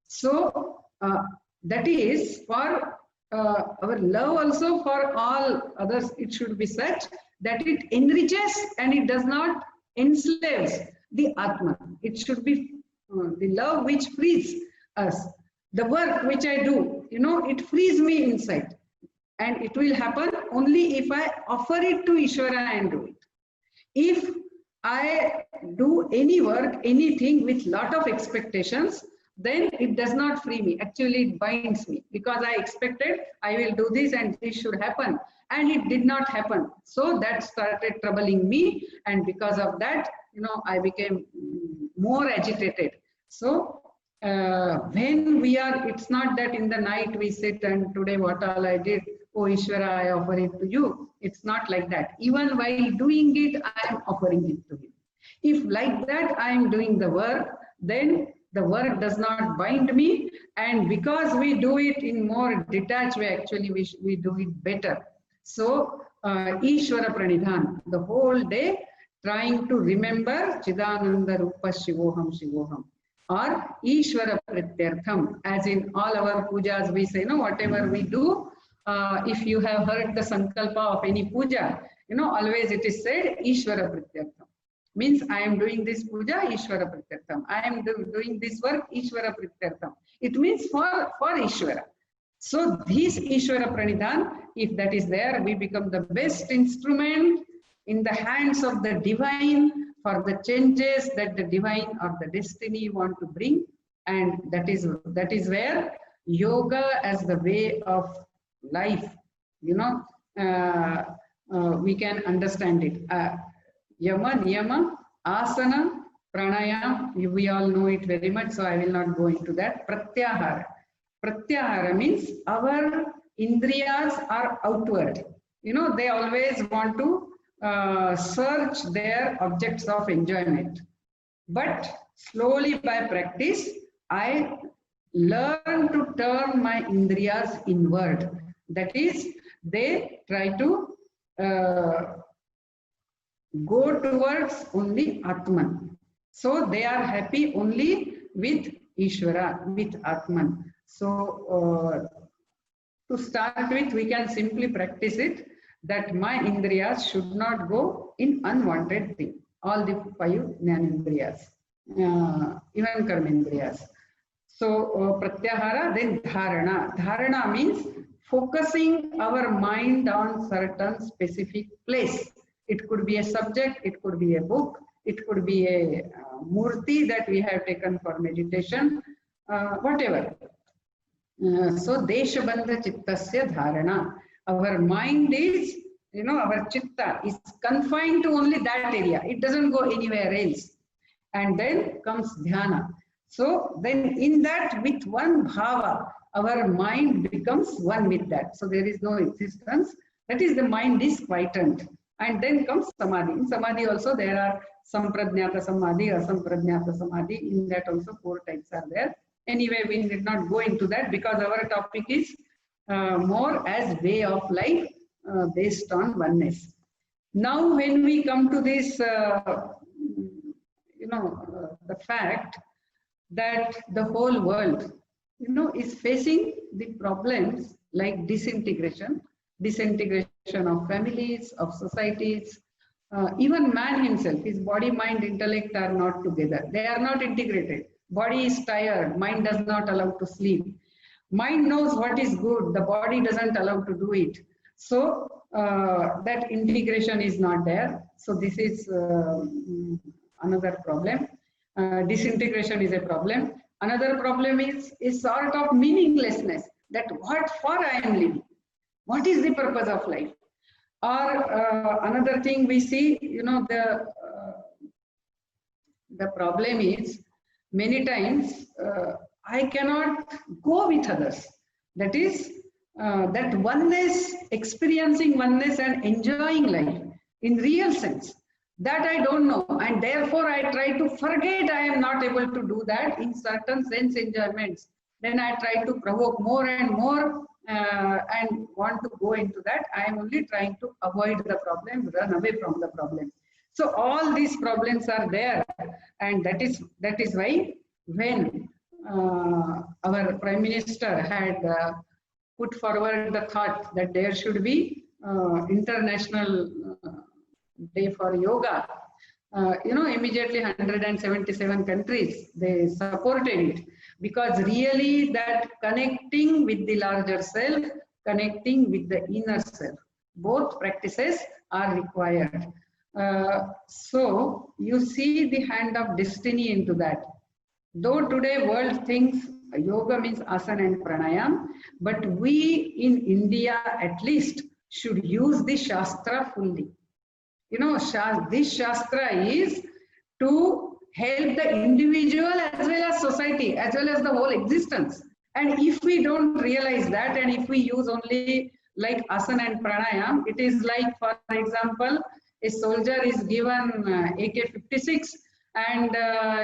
So that is for our love also for all others. It should be such that it enriches and it does not enslaves the Atma. It should be the love which frees us. The work which I do, you know, it frees me inside. And it will happen only if I offer it to Ishvara and do it. If I do any work, anything with lot of expectations, then it does not free me. Actually, it binds me, because I expected I will do this and this should happen, and it did not happen. So that started troubling me, and because of that, you know, I became more agitated. So when we are, it's not that in the night we sit and today what all I did, oh Ishvara, I offer it to you. It's not like that. Even while doing it, I am offering it to him. If like that I am doing the work, then the work does not bind me, and because we do it in more detached way, actually we do it better. So Ishvara Pranidhan, the whole day trying to remember Chidananda Rupa Shivoham Shivoham, or Ishvara Pratyartham, as in all our pujas we say, no, whatever we do, if you have heard the sankalpa of any puja, you know, always it is said Ishvara Pratyartham. Means I am doing this puja, Ishvara Pratyartham. I am doing this work, Ishvara Pratyartham. It means for Ishvara. So this Ishvara Pranidhan, if that is there, we become the best instrument in the hands of the divine for the changes that the divine or the destiny want to bring. And that is where yoga as the way of life, you know, we can understand it. Yama, Niyama, Asana, Pranayam, we all know it very much, so I will not go into that. Pratyahara. Pratyahara means our Indriyas are outward. You know, they always want to search their objects of enjoyment. But slowly by practice, I learn to turn my Indriyas inward. That is, they try to go towards only Atman. So they are happy only with Ishvara, with Atman. So to start with, we can simply practice it that my Indriyas should not go in unwanted thing. All the 5 Jnanendriyas, even Karmendriyas. So Pratyahara, then Dharana. Dharana means focusing our mind on certain specific place. It could be a subject, it could be a book, it could be a murti that we have taken for meditation, whatever. So Deshabandha Chittasya Dharana. Our mind is, you know, our chitta is confined to only that area. It doesn't go anywhere else. And then comes Dhyana. So then in that, with one bhava, our mind becomes one with that. So there is no existence. That is, the mind is quietened. And then comes Samadhi. In Samadhi also there are Sampradnyata Samadhi, Asampradnyata Samadhi. In that also 4 types are there. Anyway, we did not go into that because our topic is more as way of life based on oneness. Now when we come to this, the fact that the whole world, you know, is facing the problems like disintegration of families, of societies, even man himself, his body, mind, intellect are not together. They are not integrated. Body is tired, mind does not allow to sleep. Mind knows what is good, the body doesn't allow to do it. So that integration is not there. So this is another problem. Disintegration is a problem. Another problem is sort of meaninglessness, that what for I am living? What is the purpose of life? Or another thing we see, you know, the problem is many times I cannot go with others. That is, that oneness, experiencing oneness and enjoying life in real sense, that I don't know, and therefore I try to forget I am not able to do that in certain sense enjoyments. Then I try to provoke more and more and want to go into that. I am only trying to avoid the problem, run away from the problem. So all these problems are there, and that is why when our Prime Minister had put forward the thought that there should be international day for yoga, you know, immediately 177 countries, they supported it, because really that connecting with the larger self, connecting with the inner self, both practices are required. So you see the hand of destiny into that. Though today world thinks yoga means asana and pranayam, but we in India at least should use the Shastra fully. You know, this Shastra is to help the individual as well as society, as well as the whole existence. And if we don't realize that, and if we use only like asana and pranayam, it is like, for example, a soldier is given AK-56 and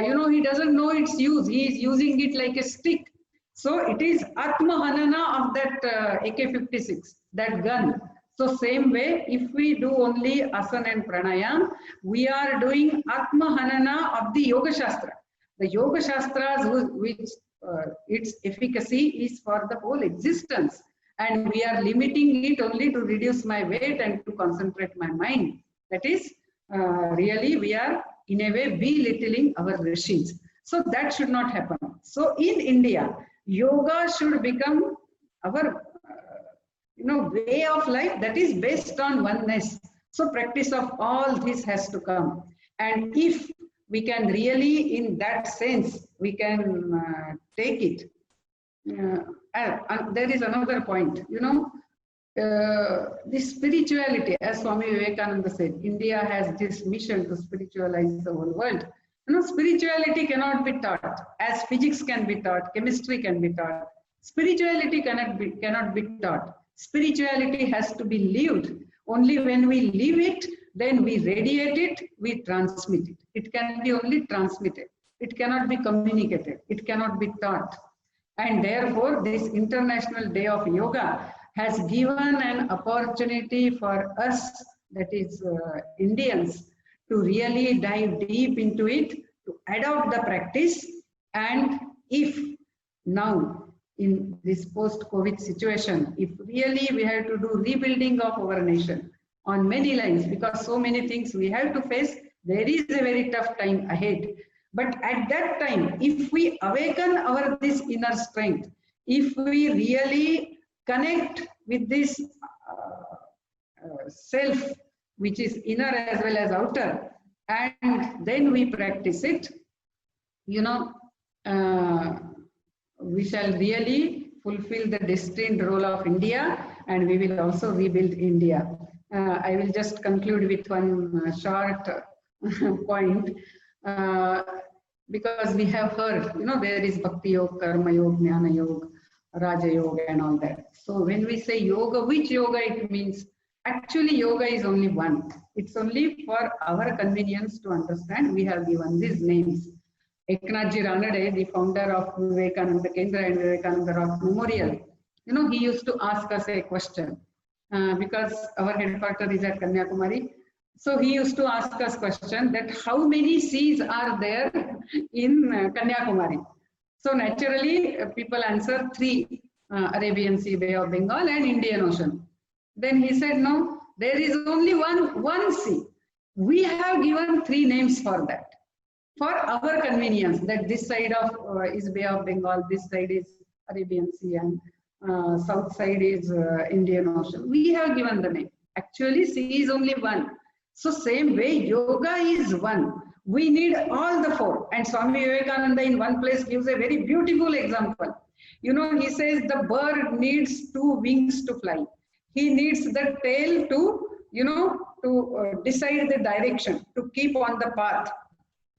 you know, he doesn't know its use. He is using it like a stick. So it is Atma Hanana of that AK-56, that gun. So same way, if we do only asana and pranayam, we are doing Atma Hanana of the Yoga Shastra. The Yoga Shastras, which its efficacy is for the whole existence. And we are limiting it only to reduce my weight and to concentrate my mind. That is, really we are in a way belittling our rishis. So that should not happen. So in India, yoga should become our way of life that is based on oneness. So practice of all this has to come. And if we can really, in that sense, we can take it. And there is another point, the spirituality, as Swami Vivekananda said, India has this mission to spiritualize the whole world. Spirituality cannot be taught as physics can be taught, chemistry can be taught. Spirituality cannot be taught. Spirituality has to be lived. Only when we live it, then we radiate it, we transmit it. It can be only transmitted. It cannot be communicated. It cannot be taught. And therefore, this International Day of Yoga has given an opportunity for us, that is Indians, to really dive deep into it, to adopt the practice. And if now in this post-COVID situation, if really we have to do rebuilding of our nation on many lines, because so many things we have to face, there is a very tough time ahead. But at that time, if we awaken this inner strength, if we really connect with this self, which is inner as well as outer, and then we practice it, you know, we shall really fulfill the destined role of India, and we will also rebuild India. I will just conclude with one short point. Because we have heard, you know, there is Bhakti Yoga, Karma Yoga, Jnana Yoga, Raja Yoga and all that. So when we say yoga, which yoga it means? Actually, yoga is only one. It's only for our convenience to understand. We have given these names. Eknathji Ranade, the founder of Vivekananda Kendra and Vivekananda Rock Memorial, you know, he used to ask us a question because our headquarters is at Kanyakumari. So he used to ask us question that how many seas are there in Kanyakumari? So naturally, people answer 3, Arabian Sea, Bay of Bengal and Indian Ocean. Then he said, no, there is only one sea. We have given 3 names for that, for our convenience, that this side of is Bay of Bengal, this side is Arabian Sea, and south side is Indian Ocean. We have given the name. Actually, sea is only one. So same way, yoga is one. We need all the 4. And Swami Vivekananda in one place gives a very beautiful example. You know, he says the bird needs 2 wings to fly. He needs the tail to, you know, to decide the direction, to keep on the path.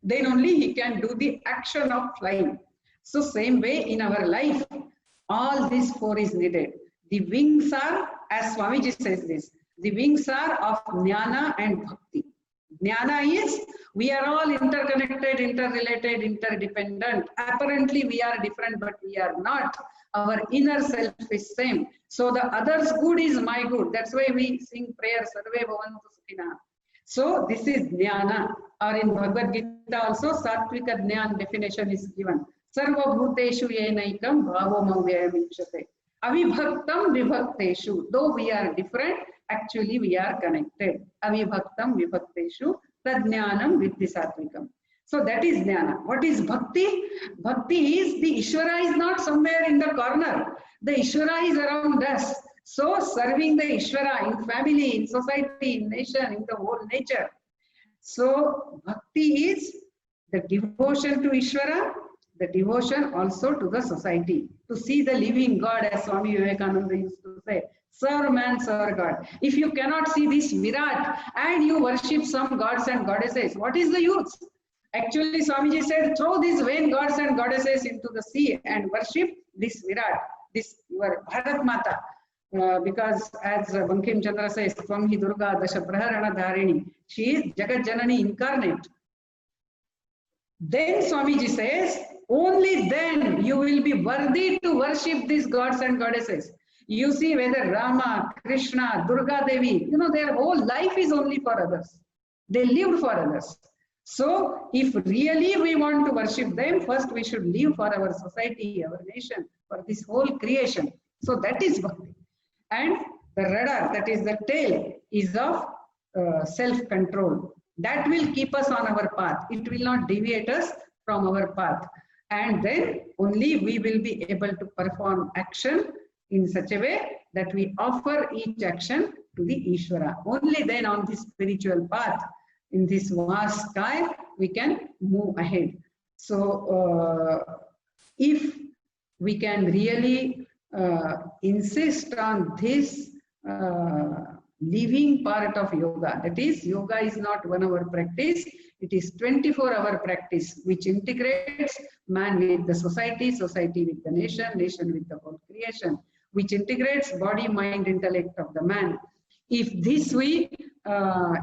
Then only he can do the action of flying. So same way in our life, all these 4 is needed. The wings are, as Swamiji says this, the wings are of Jnana and Bhakti. Jnana is, we are all interconnected, interrelated, interdependent. Apparently we are different, but we are not. Our inner self is same. So the other's good is my good. That's why we sing prayer, Sarve Bhavantu Sukhina. So this is Jnana. Or in Bhagavad Gita also, Sattvika Jnana definition is given. Sarva Bhuteshu Yenaikam Bhavo Mavyayam Ikshate. Avibhaktam Vibhakteshu. Though we are different, actually we are connected. Avibhaktam Vibhakteshu Tadjnanam Viddhi Sattvikam. So that is Jnana. What is Bhakti? Bhakti is the Ishvara is not somewhere in the corner. The Ishvara is around us. So serving the Ishvara in family, in society, in nation, in the whole nature. So Bhakti is the devotion to Ishvara, the devotion also to the society, to see the living God, as Swami Vivekananda used to say, serve man, serve God. If you cannot see this Virat and you worship some gods and goddesses, what is the use? Actually, Swamiji said, throw these vain gods and goddesses into the sea and worship this Virat, this your Bharat Mata. Because as Bankim Chandra says, Swami Durga Dasha Praharana Dharini, she is Jagat Janani incarnate. Then Swamiji says, only then you will be worthy to worship these gods and goddesses. You see whether Rama, Krishna, Durga Devi, you know, their whole life is only for others. They lived for others. So if really we want to worship them, first we should live for our society, our nation, for this whole creation. So that is Bhakti. And the rudder, that is the tail, is of self-control. That will keep us on our path. It will not deviate us from our path. And then only we will be able to perform action in such a way that we offer each action to the Ishvara. Only then on this spiritual path, in this vast sky, we can move ahead. So if we can really insist on this living part of yoga, that is, yoga is not 1 hour practice, it is 24-hour practice which integrates man with the society, society with the nation, nation with the whole creation. which integrates body, mind, intellect of the man. If this we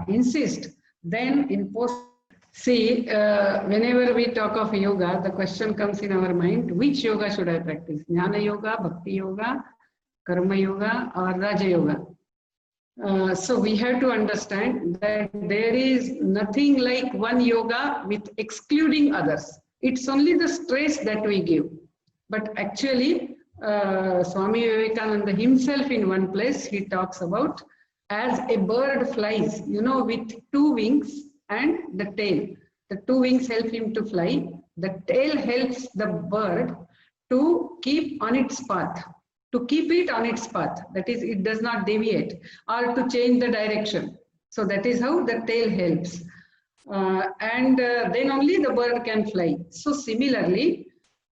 insist, then in post, see, whenever we talk of yoga, the question comes in our mind, which yoga should I practice? Jnana yoga, bhakti yoga, karma yoga, or raja yoga? So we have to understand that there is nothing like one yoga with excluding others. It's only the stress that we give. But actually, Swami Vivekananda himself in one place, he talks about as a bird flies, you know, with two wings and the tail. The two wings help him to fly. The tail helps the bird to keep on its path. To keep it on its path, that is, it does not deviate or to change the direction. So that is how the tail helps. Then only the bird can fly. So similarly,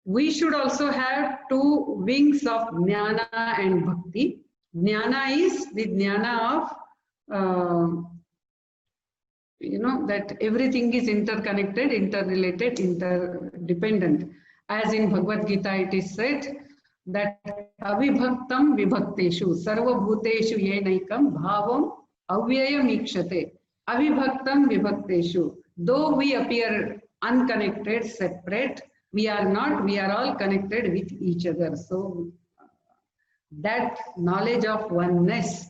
we should also have two wings of jnana and bhakti. Jnana is the jnana of, you know, that everything is interconnected, interrelated, interdependent. As in Bhagavad Gita it is said, that avibhaktam vibhakteshu sarva bhuteshu yenaikam bhavam avyayam ikshate. Avibhaktam vibhakteshu. Though we appear unconnected, separate, we are not, we are all connected with each other. So that knowledge of oneness,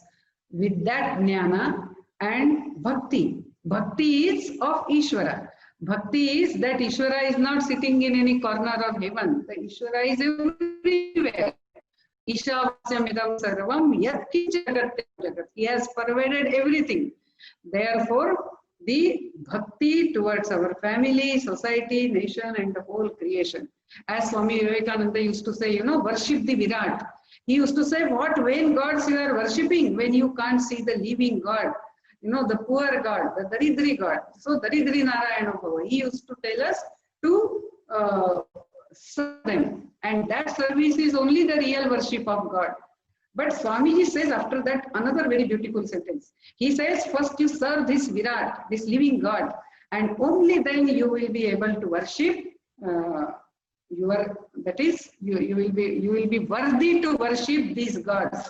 with that jnana and bhakti. Bhakti is of Ishvara. Bhakti is that Ishvara is not sitting in any corner of heaven. The Ishvara is everywhere. Ishavyamidam sarvam yat kincha jagat jagat. He has pervaded everything. Therefore, the bhakti towards our family, society, nation, and the whole creation. As Swami Vivekananda used to say, you know, worship the Virat. He used to say, what vain gods you are worshipping when you can't see the living God? You know, the poor God, the Daridri God. So Daridri Narayana Bhava. He used to tell us to serve them. And that service is only the real worship of God. But Swamiji says after that another very beautiful sentence. He says, first you serve this Virat, this living God, and only then you will be able to worship you will be worthy to worship these gods.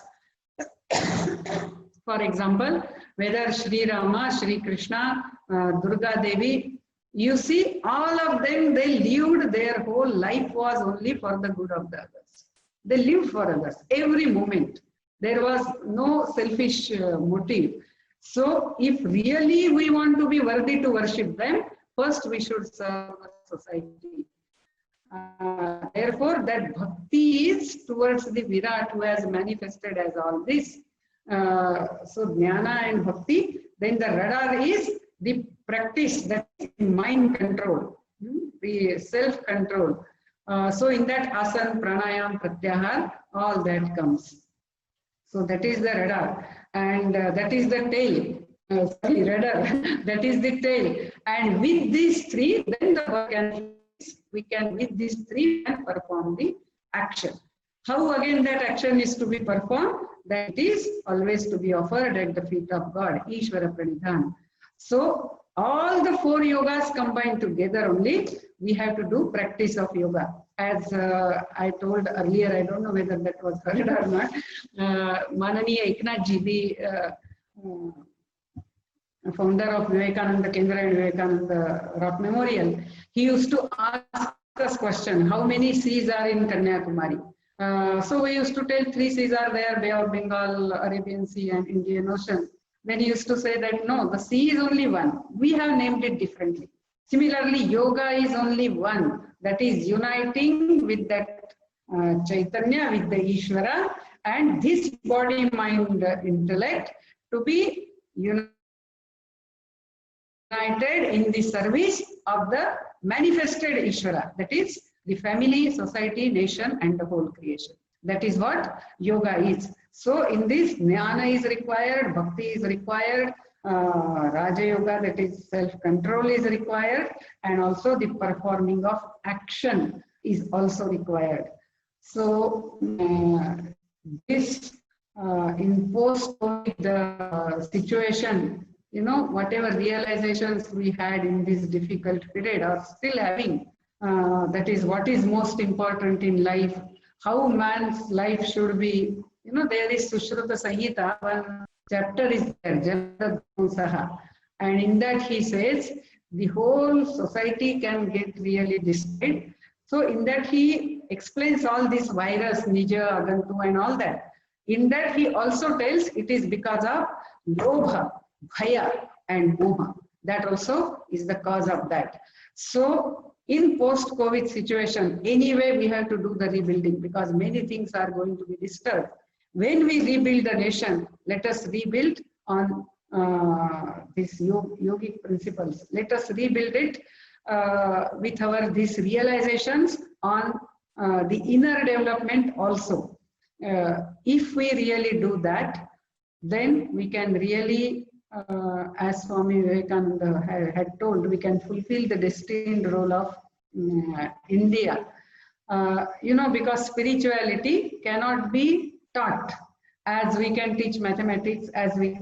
For example, whether Sri Rama, Sri Krishna, Durga Devi, you see, all of them, they lived, their whole life was only for the good of the others. They lived for others every moment. There was no selfish motive. So if really we want to be worthy to worship them, first we should serve society. Therefore, that bhakti is towards the Virat who has manifested as all this. So jnana and bhakti, then the radar is the practice, that is mind control, the self-control. So in that asana, pranayam, pratyahar, all that comes. So that is the radar, and that is the tail. Sorry, radar. That is the tail. And with these three, then we can with these three can perform the action. How again that action is to be performed? That is always to be offered at the feet of God, Ishvara Pranidhan. So all the four yogas combined together only, we have to do practice of yoga. As I told earlier, I don't know whether that was heard or not, Mananiya Eknath Ji, the founder of Vivekananda Kendra and Vivekananda Rock Memorial, he used to ask us question, how many seas are in Kanyakumari? So we used to tell 3 seas are there, Bay of Bengal, Arabian Sea and Indian Ocean. Then he used to say that no, the sea is only one. We have named it differently. Similarly, yoga is only one, that is uniting with that Chaitanya, with the Ishvara, and this body, mind, intellect to be united in the service of the manifested Ishvara, that is the family, society, nation, and the whole creation. That is what yoga is. So in this, jnana is required, bhakti is required, Raja Yoga, that is self-control, is required, and also the performing of action is also required. So this in post-COVID situation, you know, whatever realizations we had in this difficult period are still having, that is what is most important in life. how man's life should be. You know, there is Sushruta Samhita, one chapter is there, Janata, and in that he says the whole society can get really destroyed. So in that he explains all this virus, Nija, Agantu and all that. In that he also tells it is because of Lobha, Bhaya and Moha. That also is the cause of that. So in post-COVID situation, anyway we have to do the rebuilding because many things are going to be disturbed. When we rebuild the nation, let us rebuild on these yogic principles. Let us rebuild it with our these realizations on the inner development also. If we really do that, then we can really, as Swami Vivekananda had told, we can fulfill the destined role of India. You know, because spirituality cannot be taught as we can teach mathematics, as we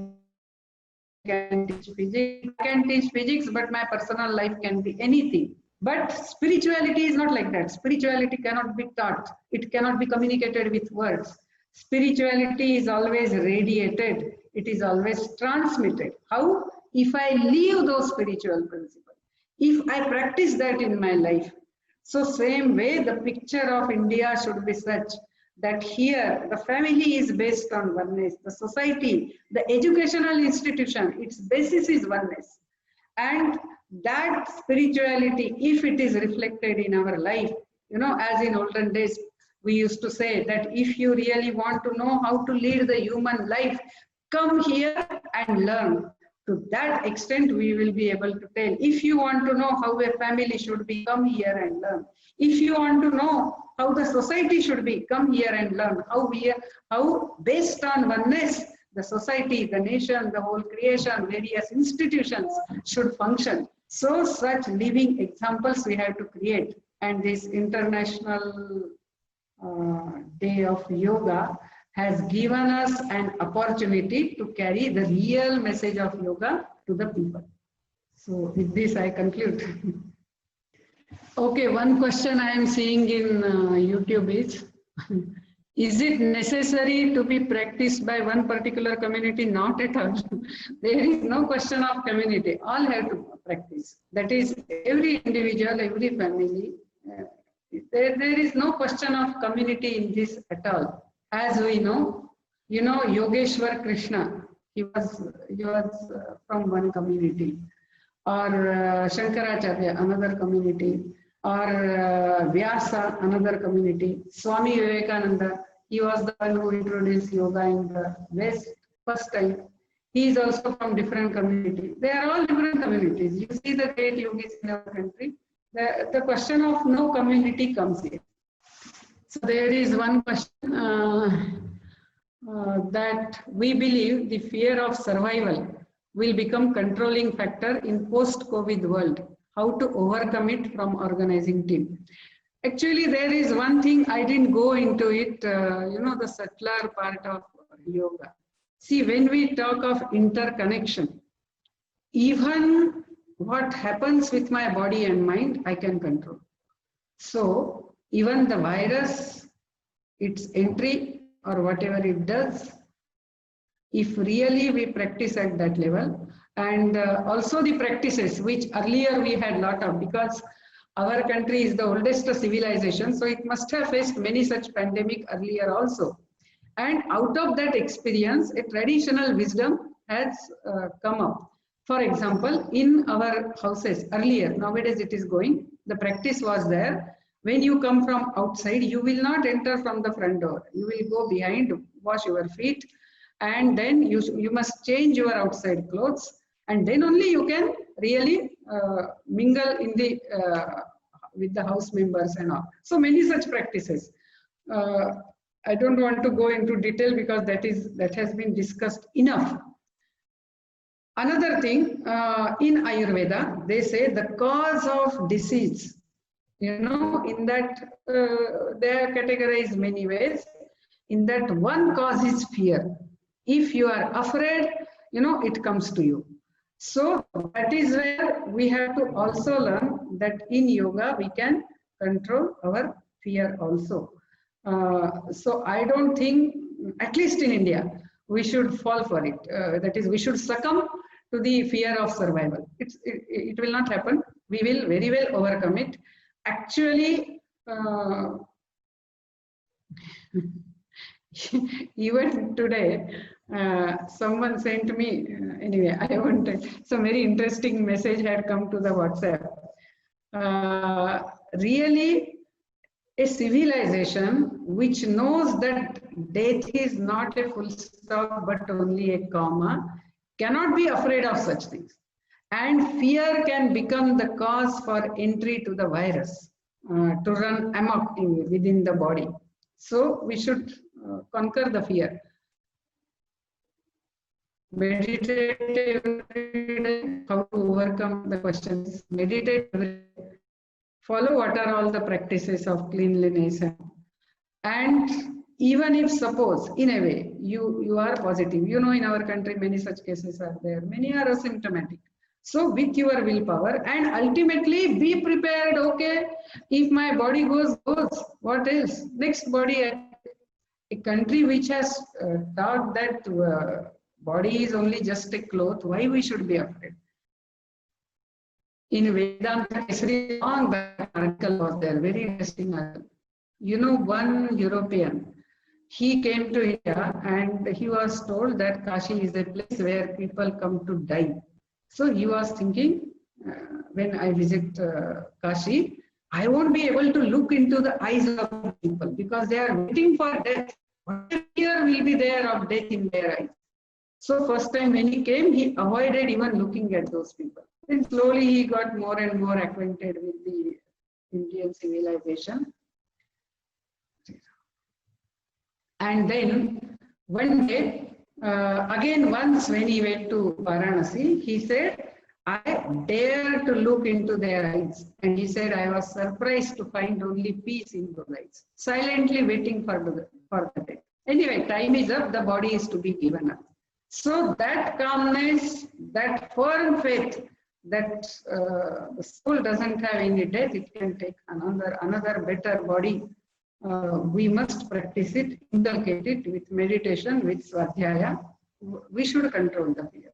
can teach physics. I can teach physics, but my personal life can be anything. But spirituality is not like that. Spirituality cannot be taught. It cannot be communicated with words. Spirituality is always radiated. It is always transmitted. How? If I live those spiritual principles, if I practice that in my life. So same way, the picture of India should be such that here the family is based on oneness, the society, the educational institution, its basis is oneness. And that spirituality, if it is reflected in our life, you know, as in olden days, we used to say that if you really want to know how to lead the human life, come here and learn. To that extent, we will be able to tell. If you want to know how a family should be, come here and learn. If you want to know how the society should be, come here and learn. How based on oneness, the society, the nation, the whole creation, various institutions should function. So such living examples we have to create. And this International Day of Yoga has given us an opportunity to carry the real message of yoga to the people. So with this I conclude. Okay, one question I am seeing in YouTube is it necessary to be practiced by one particular community? Not at all. There is no question of community. All have to practice. That is, every individual, every family. There is no question of community in this at all. As we know, you know, Yogeshwar Krishna, he was from one community, or Shankaracharya, another community, or Vyasa, another community. Swami Vivekananda, he was the one who introduced yoga in the West first time. He is also from different communities. They are all different communities. You see the great yogis in our country. The question of no community comes here. So there is one question that we believe the fear of survival will become controlling factor in post-COVID world. How to overcome it from organizing team. Actually, there is one thing I didn't go into it, you know, the subtler part of yoga. See, when we talk of interconnection, even what happens with my body and mind, I can control. So even the virus, its entry or whatever it does, if really we practice at that level, and also the practices which earlier we had lot of, because our country is the oldest civilization, so it must have faced many such pandemic earlier also. And out of that experience, a traditional wisdom has come up. For example, in our houses earlier, nowadays it is going, the practice was there. When you come from outside, you will not enter from the front door. You will go behind, wash your feet, and then you must change your outside clothes, and then only you can really mingle in the with the house members and all. So many such practices. I don't want to go into detail because that has been discussed enough. Another thing, in Ayurveda, they say the cause of disease, you know, in that they are categorized many ways. In that, one cause is fear. If you are afraid, you know, it comes to you. So that is where we have to also learn that in yoga we can control our fear also. So I don't think, at least in India, we should fall for it. That is, we should succumb to the fear of survival. It will not happen. We will very well overcome it. Actually, even today, someone sent me, anyway, I wanted, some very interesting message had come to the WhatsApp. Really, a civilization which knows that death is not a full stop but only a comma cannot be afraid of such things. And fear can become the cause for entry to the virus, to run amok within the body. So we should conquer the fear. Meditate every day. How to overcome the questions? Meditate every day. Follow what are all the practices of cleanliness. And even if suppose, in a way, you are positive, you know, in our country, many such cases are there. Many are asymptomatic. So with your willpower and ultimately be prepared, okay, if my body goes, what else? Next body, a country which has taught that body is only just a cloth, why we should be afraid? In Vedanta, Kesari, long back article was there, very interesting article. You know, one European, he came to India and he was told that Kashi is a place where people come to die. So he was thinking, when I visit Kashi, I won't be able to look into the eyes of people because they are waiting for death. What fear will be there of death in their eyes? So first time when he came, he avoided even looking at those people. Then slowly he got more and more acquainted with the Indian civilization. And then one day, again once when he went to Varanasi, he said, I dare to look into their eyes. And he said, I was surprised to find only peace in those eyes, silently waiting for the death. Anyway, time is up, the body is to be given up. So that calmness, that firm faith, that the soul doesn't have any death, it can take another better body. We must practice it, inculcate it with meditation, with Swadhyaya. We should control the fear.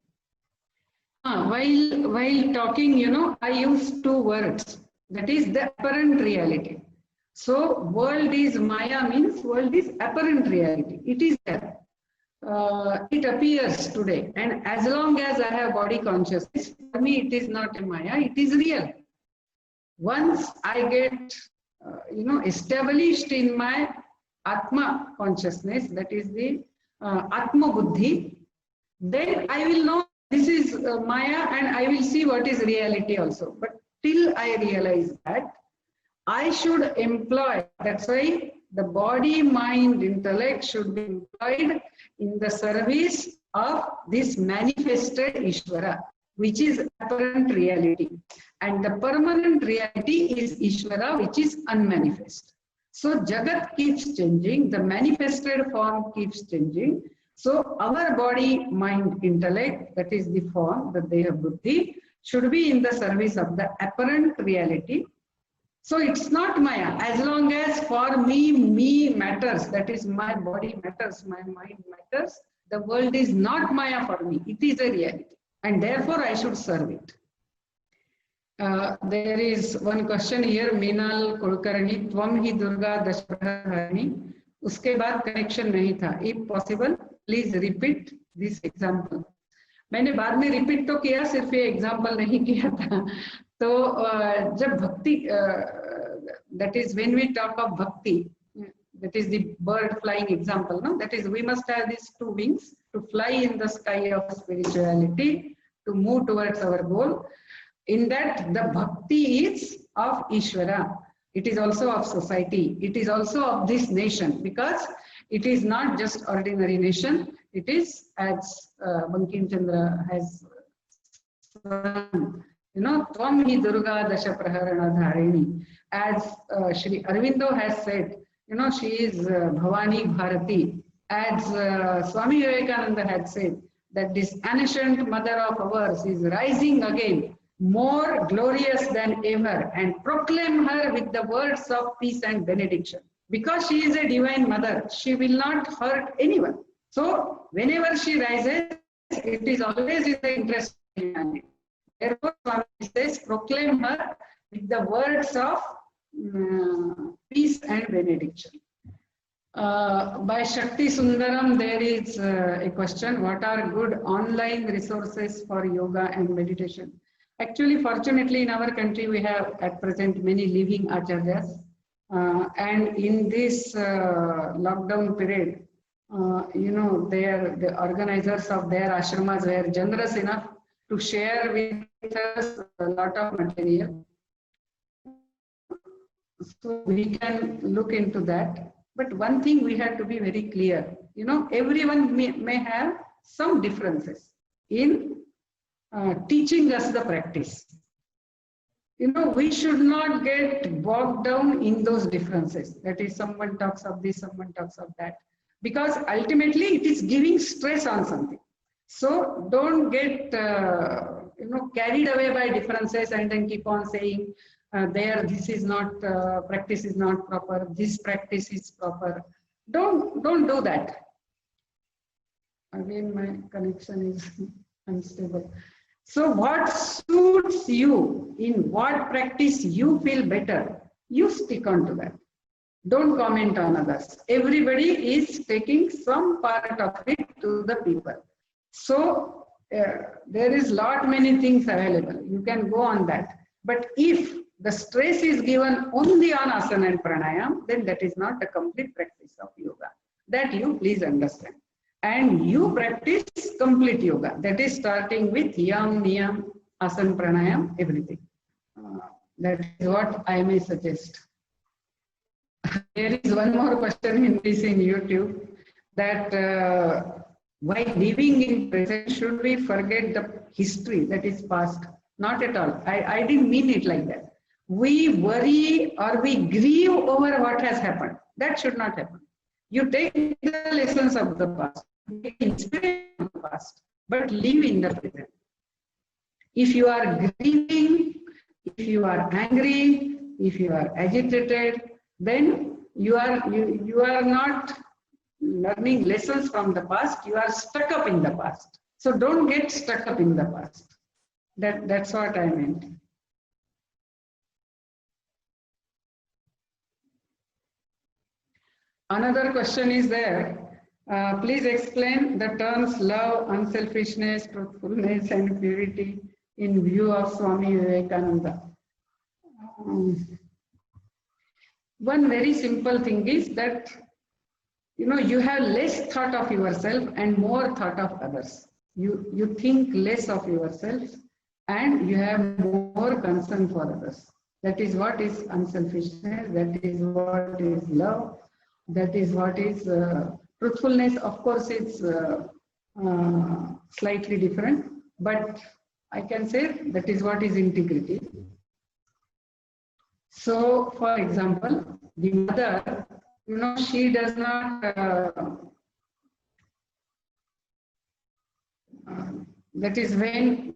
While talking, you know, I use two words. That is the apparent reality. So world is Maya means world is apparent reality. It is there. It appears today, and as long as I have body consciousness, for me it is not a Maya, it is real. Once I get established in my Atma consciousness, that is the Atma Buddhi, then I will know this is Maya and I will see what is reality also. But till I realize that, I should employ, that's why the body, mind, intellect should be employed in the service of this manifested Ishvara, which is apparent reality. And the permanent reality is Ishvara, which is unmanifest. So Jagat keeps changing, the manifested form keeps changing. So our body, mind, intellect, that is the form, the Deha Buddhi, should be in the service of the apparent reality. So it's not Maya. As long as for me matters, that is my body matters, my mind matters, the world is not Maya for me. It is a reality. And therefore I should serve it. There is one question here, Meenal Kulkarni, Tvam hi Durga Dashpraharani. Uske baad connection nahi tha. If possible, please repeat this example. मैंने बाद में repeat तो किया, सिर्फ ये example नहीं किया था. तो जब bhakti, that is when we talk of bhakti, that is the bird flying example, no? That is, we must have these two wings to fly in the sky of spirituality, to move towards our goal. In that, the bhakti is of Ishvara. It is also of society. It is also of this nation, because it is not just ordinary nation. It is, as Bankim Chandra has Tvam hi Durga Dasha Praharana Dharini. As Shri Aurobindo has said, she is Bhavani Bharati. As Swami Vivekananda had said, that this ancient mother of ours is rising again, more glorious than ever, and proclaim her with the words of peace and benediction. Because she is a divine mother, she will not hurt anyone. So whenever she rises, it is always in the interest of humanity. Therefore, Swami says, proclaim her with the words of peace and benediction. By Shakti Sundaram, there is a question: what are good online resources for yoga and meditation? Actually, fortunately, in our country, we have at present many living acharyas. And in this lockdown period, the organizers of their ashramas were generous enough to share with us a lot of material. So we can look into that. But one thing we have to be very clear, everyone may have some differences in teaching us the practice. We should not get bogged down in those differences. That is, someone talks of this, someone talks of that. Because ultimately it is giving stress on something. So don't get carried away by differences and then keep on saying, this is not, practice is not proper, this practice is proper. Don't do that. Again, my connection is unstable. So what suits you, in what practice you feel better, you stick on to that. Don't comment on others. Everybody is taking some part of it to the people. So there is many things available. You can go on that. But if the stress is given only on asana and pranayam, then that is not a complete practice of yoga. That you please understand. And you practice complete yoga. That is starting with yam, niyam, asana, pranayam, everything. That is what I may suggest. There is one more question in YouTube, that while living in present, should we forget the history that is past? Not at all. I didn't mean it like that. We worry or we grieve over what has happened. That should not happen. You take the lessons of the past, take inspiration of the past, but live in the present. If you are grieving, if you are angry, if you are agitated, then you are not learning lessons from the past. You are stuck up in the past. So don't get stuck up in the past. That's what I meant. Another question is there. Please explain the terms love, unselfishness, truthfulness, and purity in view of Swami Vivekananda. One very simple thing is that you have less thought of yourself and more thought of others. You think less of yourself and you have more concern for others. That is what is unselfishness. That is what is love. That is what is truthfulness. Of course, it's slightly different, but I can say that is what is integrity. So, for example, the mother, she does not, that is when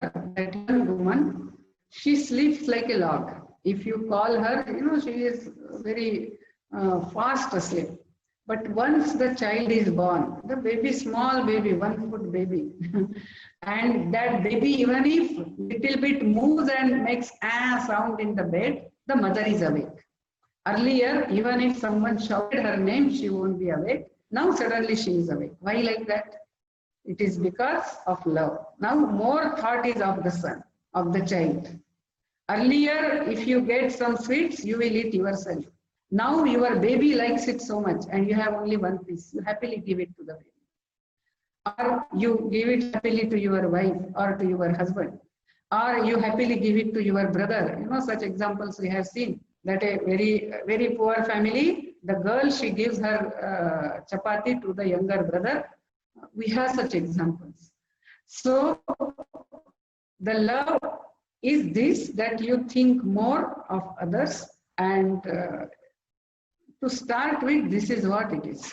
that young woman, she sleeps like a log. If you call her, she is very fast asleep. But once the child is born, the baby, small baby, 1 foot baby, and that baby, even if little bit moves and makes a sound in the bed, the mother is awake. Earlier, even if someone shouted her name, she won't be awake. Now suddenly she is awake. Why like that? It is because of love. Now more thought is of the son, of the child. Earlier, if you get some sweets, you will eat yourself. Now your baby likes it so much and you have only 1 piece. You happily give it to the baby. Or you give it happily to your wife or to your husband. Or you happily give it to your brother. Such examples we have seen. That a very, very poor family, the girl, she gives her chapati to the younger brother. We have such examples. So the love is this, that you think more of others, and to start with, this is what it is.